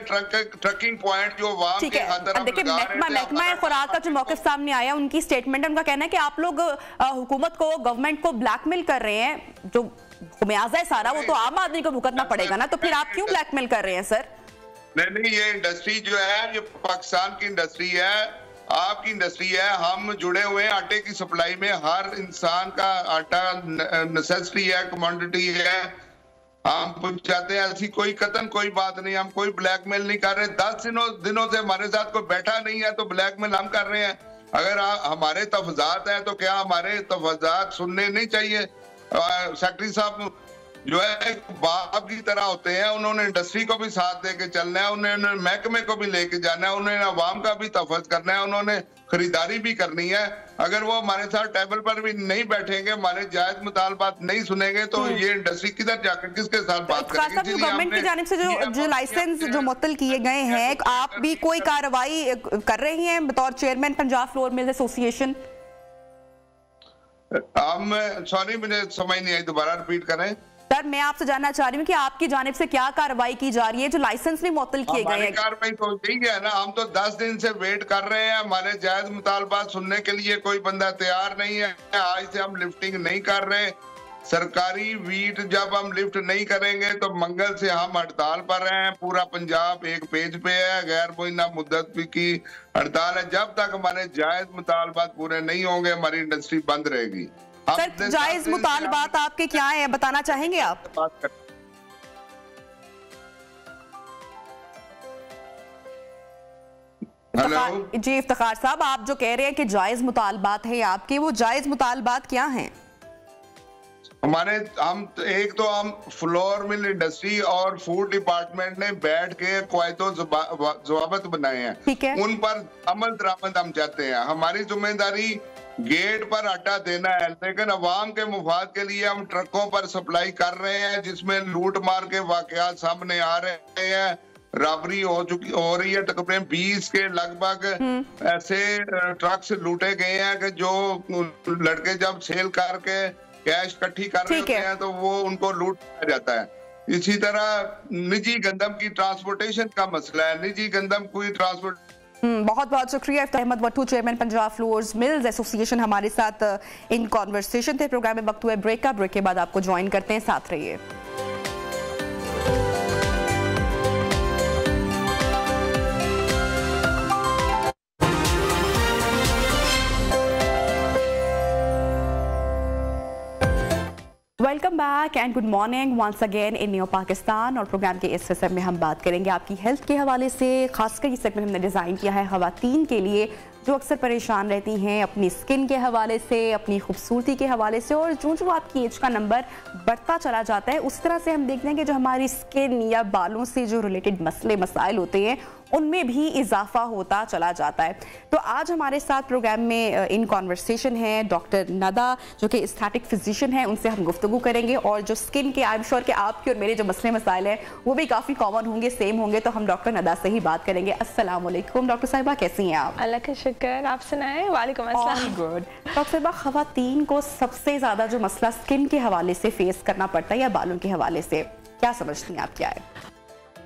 ट्रकिंग पॉइंट जो वाम के खातिर देखिए, महकमा खुराक का जो मौक़िफ़ सामने आया, उनकी स्टेटमेंट है, उनका कहना है कि आप लोग हुकूमत को, गवर्नमेंट को ब्लैकमेल कर रहे हैं। जो खुमियाजा है सारा वो तो आम आदमी को भुगतना पड़ेगा ना, तो फिर आप क्यों ब्लैकमेल कर रहे हैं सर? नहीं, ये इंडस्ट्री जो है ये पाकिस्तान की इंडस्ट्री है, आपकी इंडस्ट्री है। हम जुड़े हुए हैं आटे की सप्लाई में। हर इंसान का आटा नेसेसिटी है, कमोडिटी है, हम पहुंचाते हैं। ऐसी कोई कतन कोई बात नहीं, हम कोई ब्लैकमेल नहीं कर रहे। 10 दिनों से हमारे साथ कोई बैठा नहीं है तो ब्लैकमेल हम कर रहे हैं। अगर हमारे तफजात हैं तो क्या हमारे तफजात सुनने नहीं चाहिए? सेक्रेटरी साहब जो है बाप की तरह होते हैं, उन्होंने इंडस्ट्री को भी साथ देके चलना है, उन्होंने महकमे को भी लेके जाना है, उन्होंने अवाम का भी तफज करना है, उन्होंने खरीदारी भी करनी है। अगर वो हमारे साथ टेबल पर भी नहीं बैठेंगे, हमारे जायज मुतालबात नहीं सुनेंगे तो ये इंडस्ट्री किधर जाकर किसके साथ बात करेगी? गवर्नमेंट की जानिब से जो लाइसेंस जो मुअत्तल किए गए हैं, आप भी कोई कार्रवाई कर रही हैं बतौर chairman Punjab flour mills association? Sorry, मुझे समझ नहीं आई, दोबारा रिपीट करें। सर, मैं आपसे जानना चाह रही हूँ कि आपकी जानिब से क्या कार्रवाई की जा रही है, जो लाइसेंस भी मुअत्तल किए गए हैं? कार्रवाई तो ठीक है ना, हम तो 10 दिन से वेट कर रहे हैं। हमारे जायज मुतालबात सुनने के लिए कोई बंदा तैयार नहीं है। आज से हम लिफ्टिंग नहीं कर रहे। सरकारी वीट जब हम लिफ्ट नहीं करेंगे तो मंगल से हम हड़ताल पर हैं। पूरा पंजाब एक पेज पे है, गैर मुइन्ना मुद्दत की हड़ताल है। जब तक हमारे जायज मुतालबात पूरे नहीं होंगे हमारी इंडस्ट्री बंद रहेगी। सर, जायज मुतालबात आपके क्या है, बताना चाहेंगे आप? जी इफ्तिखार साहब, आप जो कह रहे हैं कि जायज मुतालबात है आपके, वो जायज मुतालबात क्या हैं? एक तो हम फ्लोर मिल इंडस्ट्री और फूड डिपार्टमेंट ने बैठ के क़वायदो ज़वाबित बनाए हैं, ठीक है, उन पर अमल दरामद हम चाहते हैं। हमारी जिम्मेदारी गेट पर आटा देना है, लेकिन अवाम के मुफाद के लिए हम ट्रकों पर सप्लाई कर रहे हैं, जिसमें लूट मार के वाकयात सामने आ रहे हैं। राबरी हो रही है। तकरीबन 20 के लगभग ऐसे ट्रक्स लूटे गए हैं कि जो लड़के जब सेल करके कैश इकट्ठी कर रहे होते हैं तो वो उनको लूट किया जाता है। इसी तरह निजी गंदम की ट्रांसपोर्टेशन का मसला है। निजी गंदम कोई ट्रांसपोर्ट बहुत बहुत शुक्रिया। Ahmed Wattoo, chairman Punjab flour mills association, हमारे साथ इन कॉन्वर्सेशन थे। प्रोग्राम में वक्त हुआ ब्रेक का, ब्रेक के बाद आपको ज्वाइन करते हैं, साथ रहिए। Welcome back and good morning once again in new Pakistan. और प्रोग्राम के इस हिस्से में हम बात करेंगे आपकी हेल्थ के हवाले से। खासकर ये सेगमेंट हमने डिज़ाइन किया है ख़वातीन के लिए जो अक्सर परेशान रहती हैं अपनी स्किन के हवाले से, अपनी खूबसूरती के हवाले से, और जो आपकी एज का नंबर बढ़ता चला जाता है उस तरह से हम देखते हैं कि जो हमारी स्किन या बालों से जो रिलेटेड मसले मसाइल होते हैं उनमें भी इजाफा होता चला जाता है। तो आज हमारे साथ प्रोग्राम में इन कॉन्वर्सेशन है डॉक्टर नदा, जो कि एस्थेटिक फिजिशियन है, उनसे हम गुफ्तगू करेंगे। और जो स्किन के, आई एम श्योर कि आपके और मेरे जो मसले मसाइल हैं वो भी काफ़ी कॉमन होंगे, सेम होंगे, तो हम डॉक्टर नदा से ही बात करेंगे। अस्सलाम वालेकुम डॉक्टर साहिबा, कैसी हैं आप? अल्लाह का शुक्र, आप सुनाएं। वालेकुम अस्सलाम। गुड। डॉक्टर साहिबा, ख़वातीन को सबसे ज़्यादा जो मसला स्किन के हवाले से फेस करना पड़ता है या बालों के हवाले से, क्या समझती हैं आप, क्या है?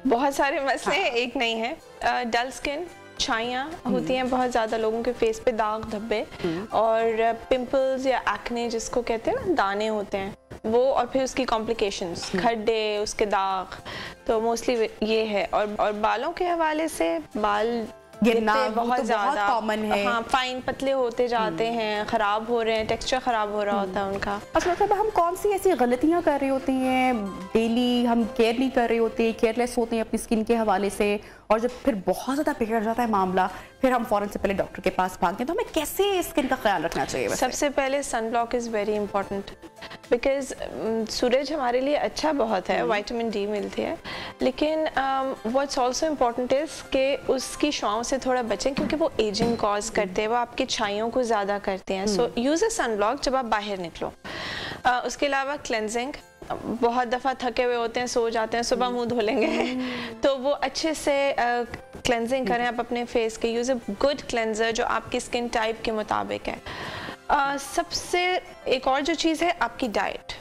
बहुत सारे मसले, एक नहीं है। डल स्किन, छाइयाँ होती हैं बहुत ज़्यादा लोगों के फेस पे, दाग धब्बे, और पिंपल्स या एक्ने जिसको कहते हैं ना, दाने होते हैं वो, और फिर उसकी कॉम्प्लिकेशंस, खड्डे, उसके दाग, तो मोस्टली ये है। और बालों के हवाले से बाल गिरना बहुत ज्यादा कॉमन है। हाँ, फाइन पतले होते जाते हैं, खराब हो रहे हैं, टेक्सचर खराब हो रहा होता है उनका। अच्छा, मतलब हम कौन सी ऐसी गलतियां कर रही होती हैं, डेली हम केयर नहीं कर रहे होते, केयरलेस होते हैं अपनी स्किन के हवाले से, और जब फिर बहुत ज़्यादा बिगड़ जाता है मामला, फिर हम फ़ौरन से पहले डॉक्टर के पास भागते हैं, तो हमें कैसे स्किन का ख्याल रखना चाहिए? सबसे पहले sun block is very important, because सूरज हमारे लिए अच्छा बहुत है, विटामिन डी मिलती है, लेकिन व्हाट्स ऑल्सो इम्पॉर्टेंट इज़ कि उसकी छाँव से थोड़ा बचें, क्योंकि वो एजिंग कॉज करते हैं, वो आपकी छाइयों को ज़्यादा करते हैं। सो यूज़ अ सन ब्लॉक जब आप बाहर निकलो। उसके अलावा क्लेंजिंग, बहुत दफ़ा थके हुए होते हैं, सो जाते हैं, सुबह मुंह धो लेंगे तो वो अच्छे से क्लेंजिंग करें आप अपने फेस के। यूज़ अ गुड क्लेंजर जो आपकी स्किन टाइप के मुताबिक है। सबसे एक और जो चीज़ है आपकी डाइट।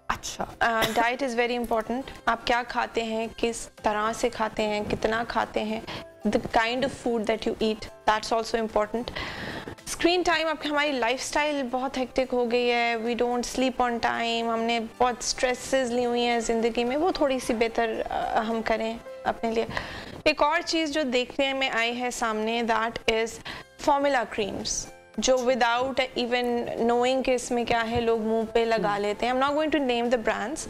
अच्छा, डाइट इज़ वेरी इंपॉर्टेंट। आप क्या खाते हैं, किस तरह से खाते हैं, कितना खाते हैं, the kind of food that you eat, that's also important. Screen time, आपकी हमारी लाइफस्टाइल बहुत हेक्टिक हो गई है, we don't sleep on time, हमने बहुत स्ट्रेसेस ली हुई हैं ज़िंदगी में, वो थोड़ी सी बेहतर हम करें अपने लिए। एक और चीज़ जो देखने में आई है सामने, दैट इज़ फॉर्मूला क्रीम्स, जो विदाउट इवन नोइंग कि इसमें क्या है लोग मुंह पे लगा लेते हैं। I am not going to name the brands,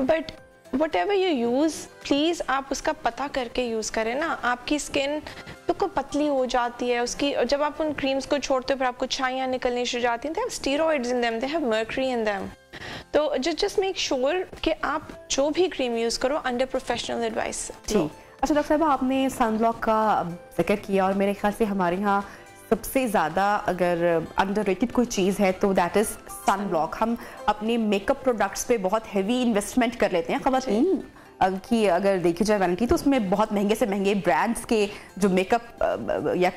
but whatever you use, please आप उसका पता करके यूज़ करें ना। आपकी स्किन बिल्कुल पतली हो जाती है उसकी, जब आप उन क्रीम्स को छोड़ते हो फिर आपको छाइयाँ निकलनी शुरू जाती हैं। they have steroids in them, they have mercury in them। तो just make sure कि आप जो भी क्रीम यूज़ करो अंडर प्रोफेशनल एडवाइस। जी, अच्छा डॉक्टर साहब, आपने सनब्लॉक का जिक्र किया और मेरे ख्याल से हमारे यहाँ सबसे ज़्यादा अगर अंडररेटेड कोई चीज़ है तो दैट इज़ सनब्लॉक। हम अपने मेकअप प्रोडक्ट्स पे बहुत हैवी इन्वेस्टमेंट कर लेते हैं। ख़वातीन की अगर देखी जाए वैनिटी तो उसमें बहुत महंगे से महंगे ब्रांड्स के जो मेकअप या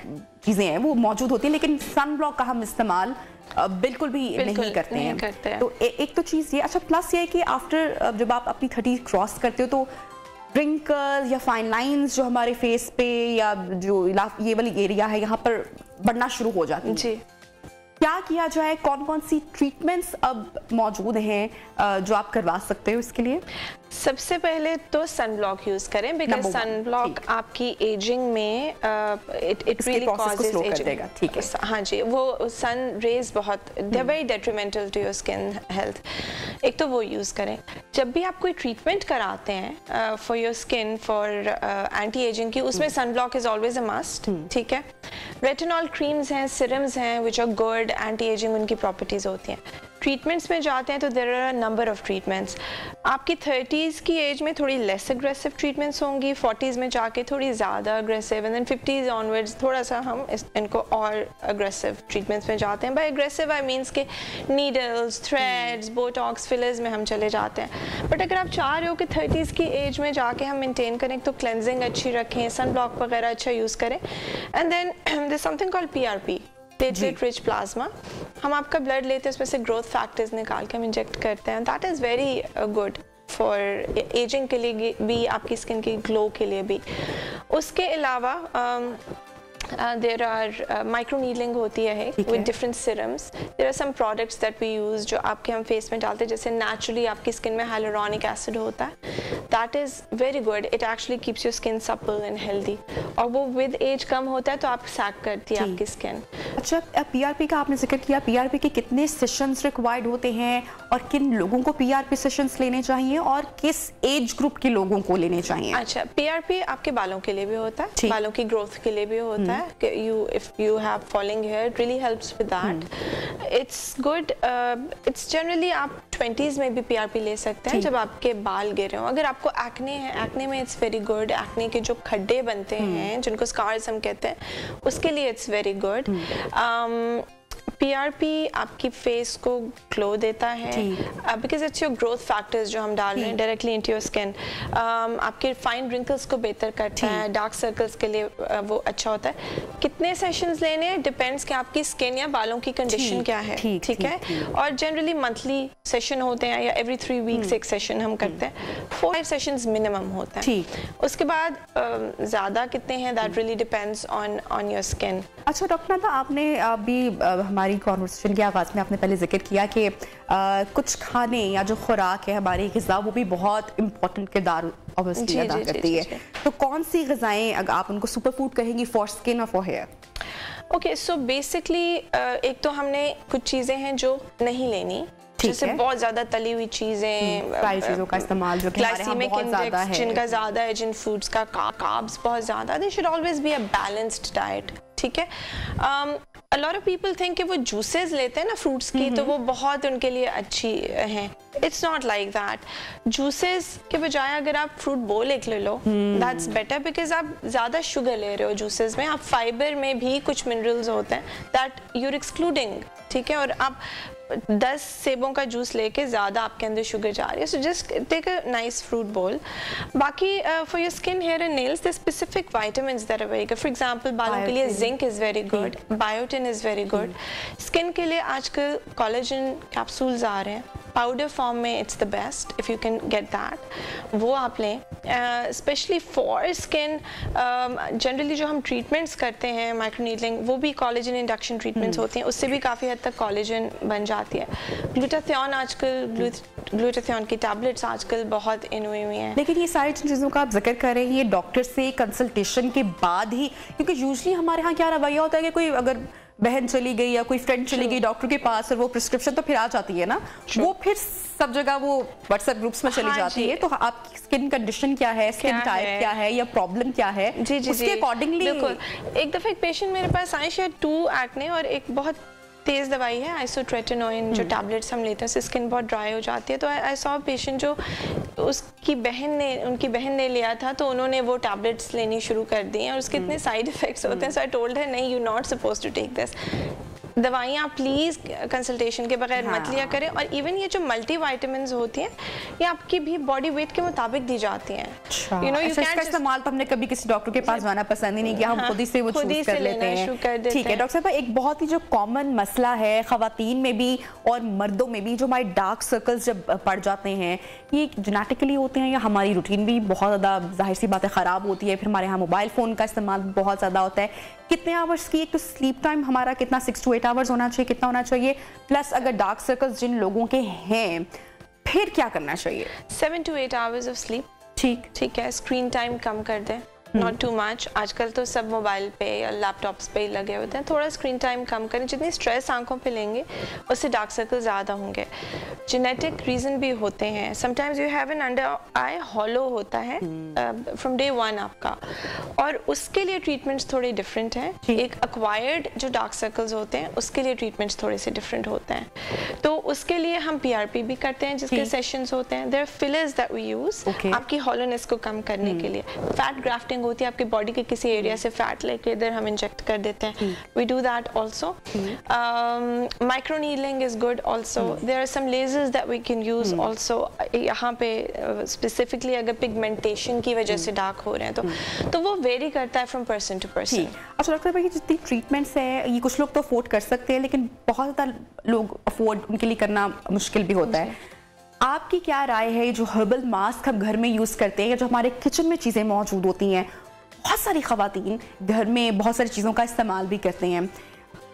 चीज़ें हैं वो मौजूद होती हैं, लेकिन सनब्लॉक का हम इस्तेमाल बिल्कुल भी नहीं करते हैं। तो एक तो चीज़ ये। अच्छा, प्लस ये है कि आफ्टर जब आप अपनी 30 क्रॉस करते हो तो रिंकल्स या फाइन लाइंस जो हमारे फेस पे या जो ये वाली एरिया है यहाँ पर बढ़ना शुरू हो जाती है। जी, क्या किया जाए, कौन कौन सी ट्रीटमेंट्स अब मौजूद हैं जो आप करवा सकते हो इसके लिए? सबसे पहले तो सनब्लॉक यूज करें, बिकॉज सनब्लॉक आपकी एजिंग में इट रियली कॉजेस एजिंग। ठीक है, हाँ जी, वो सन रेज बहुत they are very detrimental to your skin health. एक तो वो यूज करें। जब भी आप कोई ट्रीटमेंट कराते हैं for your skin for anti ageing की, उसमें sunblock is always a must. ठीक है, रेटिनॉल क्रीम्स हैं, सिरम्स हैं which are good, anti ageing उनकी प्रॉपर्टीज होती हैं। ट्रीटमेंट्स में जाते हैं तो there are a number of treatments. आपकी 30s की एज में थोड़ी लेस अग्रेसिव ट्रीटमेंट्स होंगी, 40s में जाके थोड़ी ज़्यादा aggressive, and then 50s onwards थोड़ा सा हम इनको और अग्रेसिव ट्रीटमेंट्स में जाते हैं। बाय अग्रेसिव आई मीन्स के नीडल्स, थ्रेड्स, बोटॉक्स, फिलर्स में हम चले जाते हैं। बट अगर आप चाह रहे हो कि 30s की एज में जाके हम मेनटेन करें तो क्लेंजिंग अच्छी रखें, सन ब्लॉक वगैरह अच्छा यूज़ करें। And then there is something called PRP, platelet rich plasma. हम आपका ब्लड लेते हैं, उसमें से ग्रोथ फैक्टर्स निकाल के हम इंजेक्ट करते हैं। That is very good for ageing के लिए भी, आपकी स्किन की ग्लो के लिए भी। उसके अलावा देर आर माइक्रो नीडलिंग होती है with different serums. There are some products that we use जो आपके हम फेस में डालते हैं, जैसे नेचुरली आपकी स्किन में हाइलुरोनिक एसिड होता है। That is very good, it actually keeps your skin supple and healthy, और वो विद एज कम होता है तो आप सैग करती है आपकी स्किन। अच्छा, PRP का आपने जिक्र किया, PRP के कितने सेशंस रिक्वायर्ड होते हैं और किन लोगों को PRP सेशंस लेने चाहिए और किस एज ग्रुप के लोगों को लेने चाहिए? अच्छा, PRP आपके बालों के लिए भी होता है, बालों की ग्रोथ के लिए भी होता है। If you have falling hair, it really helps with that. It's good. It's generally आप 20s में भी PRP ले सकते हैं जब आपके बाल गिरे हों। अगर आपको एक्ने है, एक्ने में it's very good. एक्ने के जो खड्डे बनते हैं जिनको स्कार्स हम कहते हैं, उसके लिए it's very good. PRP आपकी फेस को ग्लो देता है because it's your growth factors जो हम डाल रहे हैं डायरेक्टली इनटू योर स्किन। आपके फाइन रिंकल्स को बेहतर करता है, डार्क सर्कल्स के लिए वो अच्छा होता है। कितने सेशंस लेने हैं डिपेंड्स कि आपकी स्किन या बालों की कंडीशन क्या है। ठीक है, और जनरली मंथली सेशन होते हैं या एवरी 3 वीक्स एक सेशन हम करते हैं। 4-5 सेशंस मिनिमम होता है। उसके बाद ज़्यादा कितने हैं that really depends on your skin. अच्छा डॉक्टर, तो आपने अभी हमारी कॉन्वर्सेशन के आगाज़ में आपने पहले जिक्र किया कि कुछ खाने या जो खुराक है हमारी ग़िज़ा वो भी बहुत इम्पोर्टेंट किरदार ऑब्वियसली अदा करती है। तो कौन सी ग़िज़ाएं अगर आप उनको सुपर फूड कहेंगी फॉर स्किन और for hair? Okay, so basically एक तो हमने कुछ चीज़ें हैं जो नहीं लेनी, जैसे बहुत ज्यादा तली हुई चीजें, फ्राई चीजों का इस्तेमाल जो ग्लाइसेमिक इंडेक्स जिनका ज्यादा है, जिन फूड्स का कार्ब्स बहुत ज्यादा, they should always be a balanced diet. ठीक है, a lot of people think कि वो जूसेस लेते हैं ना फ्रूट्स की तो वो बहुत उनके लिए अच्छी हैं, It's not like that. Juices के बजाय अगर आप फ्रूट बोल एक ले लो, that's better because आप ज़्यादा शुगर ले रहे हो जूसेस में. आप फाइबर में भी कुछ मिनरल्स होते हैं that you're excluding, ठीक है. और आप 10 सेबों का जूस लेके ज़्यादा आपके अंदर शुगर जा रही है. So just take a nice fruit bowl. बाकी for your skin, hair and nails the specific vitamins that are very good. For example बालों के लिए zinc is very good, biotin is very good. Skin के लिए आजकल collagen capsules आ रहे हैं पाउडर फॉर्म में. It's the best if you can get that, वो आप लें. स्पेशली फॉर स्किन जनरली जो हम ट्रीटमेंट्स करते हैं माइक्रोनीडलिंग, वो भी कोलेजन इंडक्शन ट्रीटमेंट्स होती हैं. उससे भी काफ़ी हद तक कोलेजन बन जाती है. ग्लूटाथियोन आजकल, ग्लूटाथियोन की टैबलेट्स आजकल बहुत इन हुई हैं. लेकिन ये सारी चीज़ों का आप जिक्र कर रहे हैं, ये डॉक्टर से कंसल्टेशन के बाद ही, क्योंकि यूजली हमारे यहाँ क्या रवैया होता है कि कोई अगर बहन चली गई या कोई फ्रेंड चली गई डॉक्टर के पास और वो प्रिस्क्रिप्शन तो फिर आ जाती है ना, वो फिर सब जगह वो व्हाट्सएप ग्रुप्स में चली जाती है. तो आपकी स्किन कंडीशन क्या है, स्किन टाइप क्या है, या प्रॉब्लम क्या है, उसके अकॉर्डिंगली. बिल्कुल. एक दफ़ा एक पेशेंट मेरे पास आए, शायद 2 एक्ने और एक बहुत तेज़ दवाई है आइसोट्रेटिनोइन, जो टैबलेट्स हम लेते हैं उससे स्किन बहुत ड्राई हो जाती है. तो आई सॉ पेशेंट जो उनकी बहन ने लिया था, तो उन्होंने वो टैबलेट्स लेनी शुरू कर दी हैं और उसके इतने साइड इफ़ेक्ट्स होते हैं. सो आई टोल्ड हर नहीं, you not suppose to take this. दवाइयाँ प्लीज़ कंसल्टेशन के बगैर मत लिया करें. और इवन ये जो मल्टी वाइटामिन्स होती हैं, ये आपकी भी बॉडी वेट के मुताबिक दी जाती हैं. यू नो, इसका इस्तेमाल तो हमने कभी किसी डॉक्टर के पास जाना पसंद ही नहीं किया, हम खुद ही से वो चूज कर लेते हैं. ठीक है डॉक्टर साहब, एक बहुत ही जो कॉमन मसला है ख़वातीन में भी और मर्दों में भी, जो हमारे डार्क सर्कल्स जब पड़ जाते हैं, ये जेनेटिकली होते हैं या हमारी रूटीन भी बहुत ज़्यादा जाहिर सी बात है ख़राब होती है. फिर हमारे यहाँ मोबाइल फ़ोन का इस्तेमाल बहुत ज़्यादा होता है. कितने आवर्स की एक तो स्लीप टाइम हमारा कितना 6 to 8 आवर्स होना चाहिए, कितना होना चाहिए? प्लस अगर डार्क सर्कल्स जिन लोगों के हैं, फिर क्या करना चाहिए? 7 to 8 आवर्स ऑफ स्लीप. ठीक है. स्क्रीन टाइम कम कर दें, नॉट टू मच. आजकल तो सब मोबाइल पे या लैपटॉप्स पे ही लगे होते हैं. थोड़ा स्क्रीन टाइम कम करें. जितनी स्ट्रेस आंखों पे लेंगे उससे डार्क सर्कल ज़्यादा होंगे. जेनेटिक रीज़न भी होते हैं. Sometimes you have an under I hollow होता है फ्रॉम डे 1 आपका, और उसके लिए ट्रीटमेंट्स थोड़े डिफरेंट हैं. एक एक्वायर्ड जो डार्क सर्कल्स होते हैं, उसके लिए ट्रीटमेंट्स थोड़े से डिफरेंट होते हैं. तो उसके लिए हम PRP भी करते हैं, जिसके सेशंस होते हैं. There are fillers that we use आपकी हॉलोनेस को कम करने के लिए. फैट ग्राफ्टिंग होती है, आपकी बॉडी के किसी एरिया से फैट लेके इधर हम इंजेक्ट कर देते हैं. We do that also. Micro needling is good also. There are some lasers that we can use also. यहाँ पे स्पेसिफिकली अगर पिगमेंटेशन की वजह से डार्क हो रहे हैं तो वो वेरी करता है फ्रॉम पर्सन टू पर्सन. अच्छा डॉक्टर भाई, जितनी ट्रीटमेंट्स है, ये कुछ लोग तो अफोर्ड कर सकते हैं, लेकिन बहुत ज़्यादा लोग अफोर्ड उनके लिए करना मुश्किल भी होता है. आपकी क्या राय है, जो हर्बल मास्क हम घर में यूज़ करते हैं या जो हमारे किचन में चीज़ें मौजूद होती हैं, बहुत सारी ख़वातीन घर में बहुत सारी चीज़ों का इस्तेमाल भी करते हैं,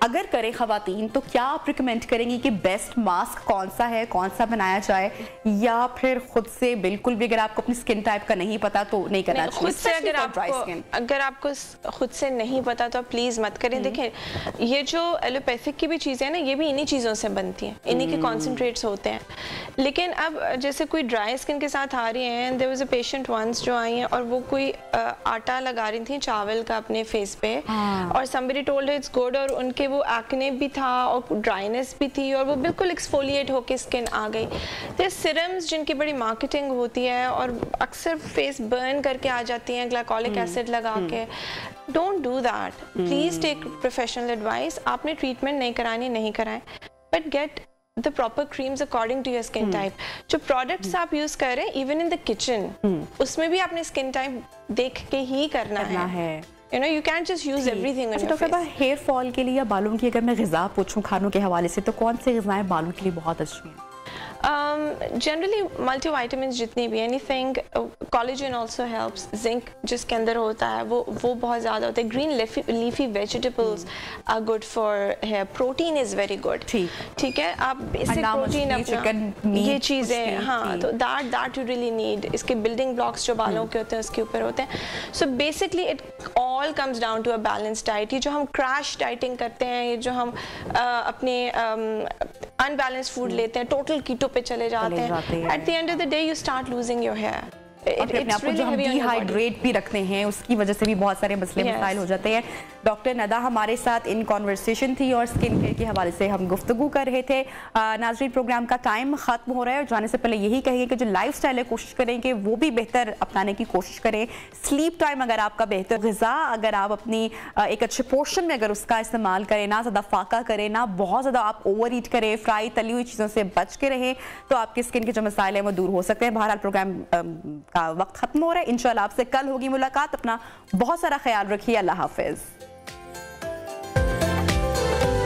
अगर करें ख़वातीन, तो क्या आप रिकमेंड करेंगी कि बेस्ट मास्क कौन सा है, कौन सा बनाया जाए, या फिर खुद से बिल्कुल भी अगर आपको अपनी स्किन टाइप का नहीं पता तो नहीं करना चाहिए? खुद से अगर आपको खुद से नहीं पता तो प्लीज़ मत करें. देखें, ये जो एलोपैथिक की भी चीज़ें हैं ना, ये भी इन्हीं चीज़ों से बनती हैं, इन्हीं के कॉन्सेंट्रेट्स होते हैं. लेकिन अब जैसे कोई ड्राई स्किन के साथ आ रही हैं, there was a patient once जो आई हैं और वो कोई आटा लगा रही थी चावल का अपने फेस पे, और somebody told her it's good, और उनके वो एक्ने भी था और ड्राइनेस भी थी और वो बिल्कुल एक्सफोलिएट होके स्किन आ गई. तो सिरम्स जिनकी बड़ी मार्केटिंग होती है और अक्सर फेस बर्न करके आ जाती हैं ग्लाइकोलिक एसिड लगा के. Don't do that. Please take professional advice. आपने ट्रीटमेंट नहीं करानी, नहीं कराएं, but get the proper creams according to your skin type. जो products आप यूज कर रहे हैं इवन इन द किचन, उसमें भी आपने स्किन टाइप देख के ही करना है. You know, you can't just use everything on your face. Hair fall के लिए या बालों की अगर मैं ग़िज़ा पूछूं खानों के हवाले से, तो कौन से ग़िज़ाएं बालों के लिए बहुत अच्छी हैं? जनरली मल्टीविटामिन्स जितनी भी, anything, collagen also helps. Zinc जिसके अंदर होता है वो बहुत ज़्यादा होता है. Green leafy vegetables are good for hair. Protein is very good. ठीक है, आप इससे प्रोटीन अपना ये चीज़ें, हाँ, तो दैट यू रियली नीड. इसके बिल्डिंग ब्लॉक्स जो बालों के होते हैं उसके ऊपर होते हैं. So basically it all comes down to a balance diet. ये जो हम क्रैश डाइटिंग करते हैं, ये जो हम अपने अनबैलेंस फूड लेते हैं, टोटल कीटो पे चले जाते हैं, at the end of the day you start losing your hair. और फिर अपने आप को जो हम डिहाइड्रेट भी रखते हैं उसकी वजह से भी बहुत सारे मसले मसाइल हो जाते हैं। डॉक्टर नदा हमारे साथ इन कॉन्वर्सेशन थी और स्किन केयर के हवाले से हम गुफ्तगू कर रहे थे। नाज़रीन, प्रोग्राम का टाइम ख़त्म हो रहा है और जाने से पहले यही कहेंगे कि जो लाइफ स्टाइल है कोशिश करें कि वो भी बेहतर अपनाने की कोशिश करें। स्लीप टाइम अगर आपका बेहतर, ग़िज़ा अगर आप अपनी एक अच्छे पोर्शन में अगर उसका इस्तेमाल करें, ना ज़्यादा फाका करें, ना बहुत ज़्यादा आप ओवर ईट करें, फ्राई तली हुई चीज़ों से बच के रहें, तो आपकी स्किन के जो मसाइल हैं वो दूर हो सकते हैं। बहरहाल प्रोग्राम का वक्त खत्म हो रहा है। इंशाल्लाह आपसे कल होगी मुलाकात। अपना बहुत सारा ख्याल रखिए। अल्लाह हाफिज़।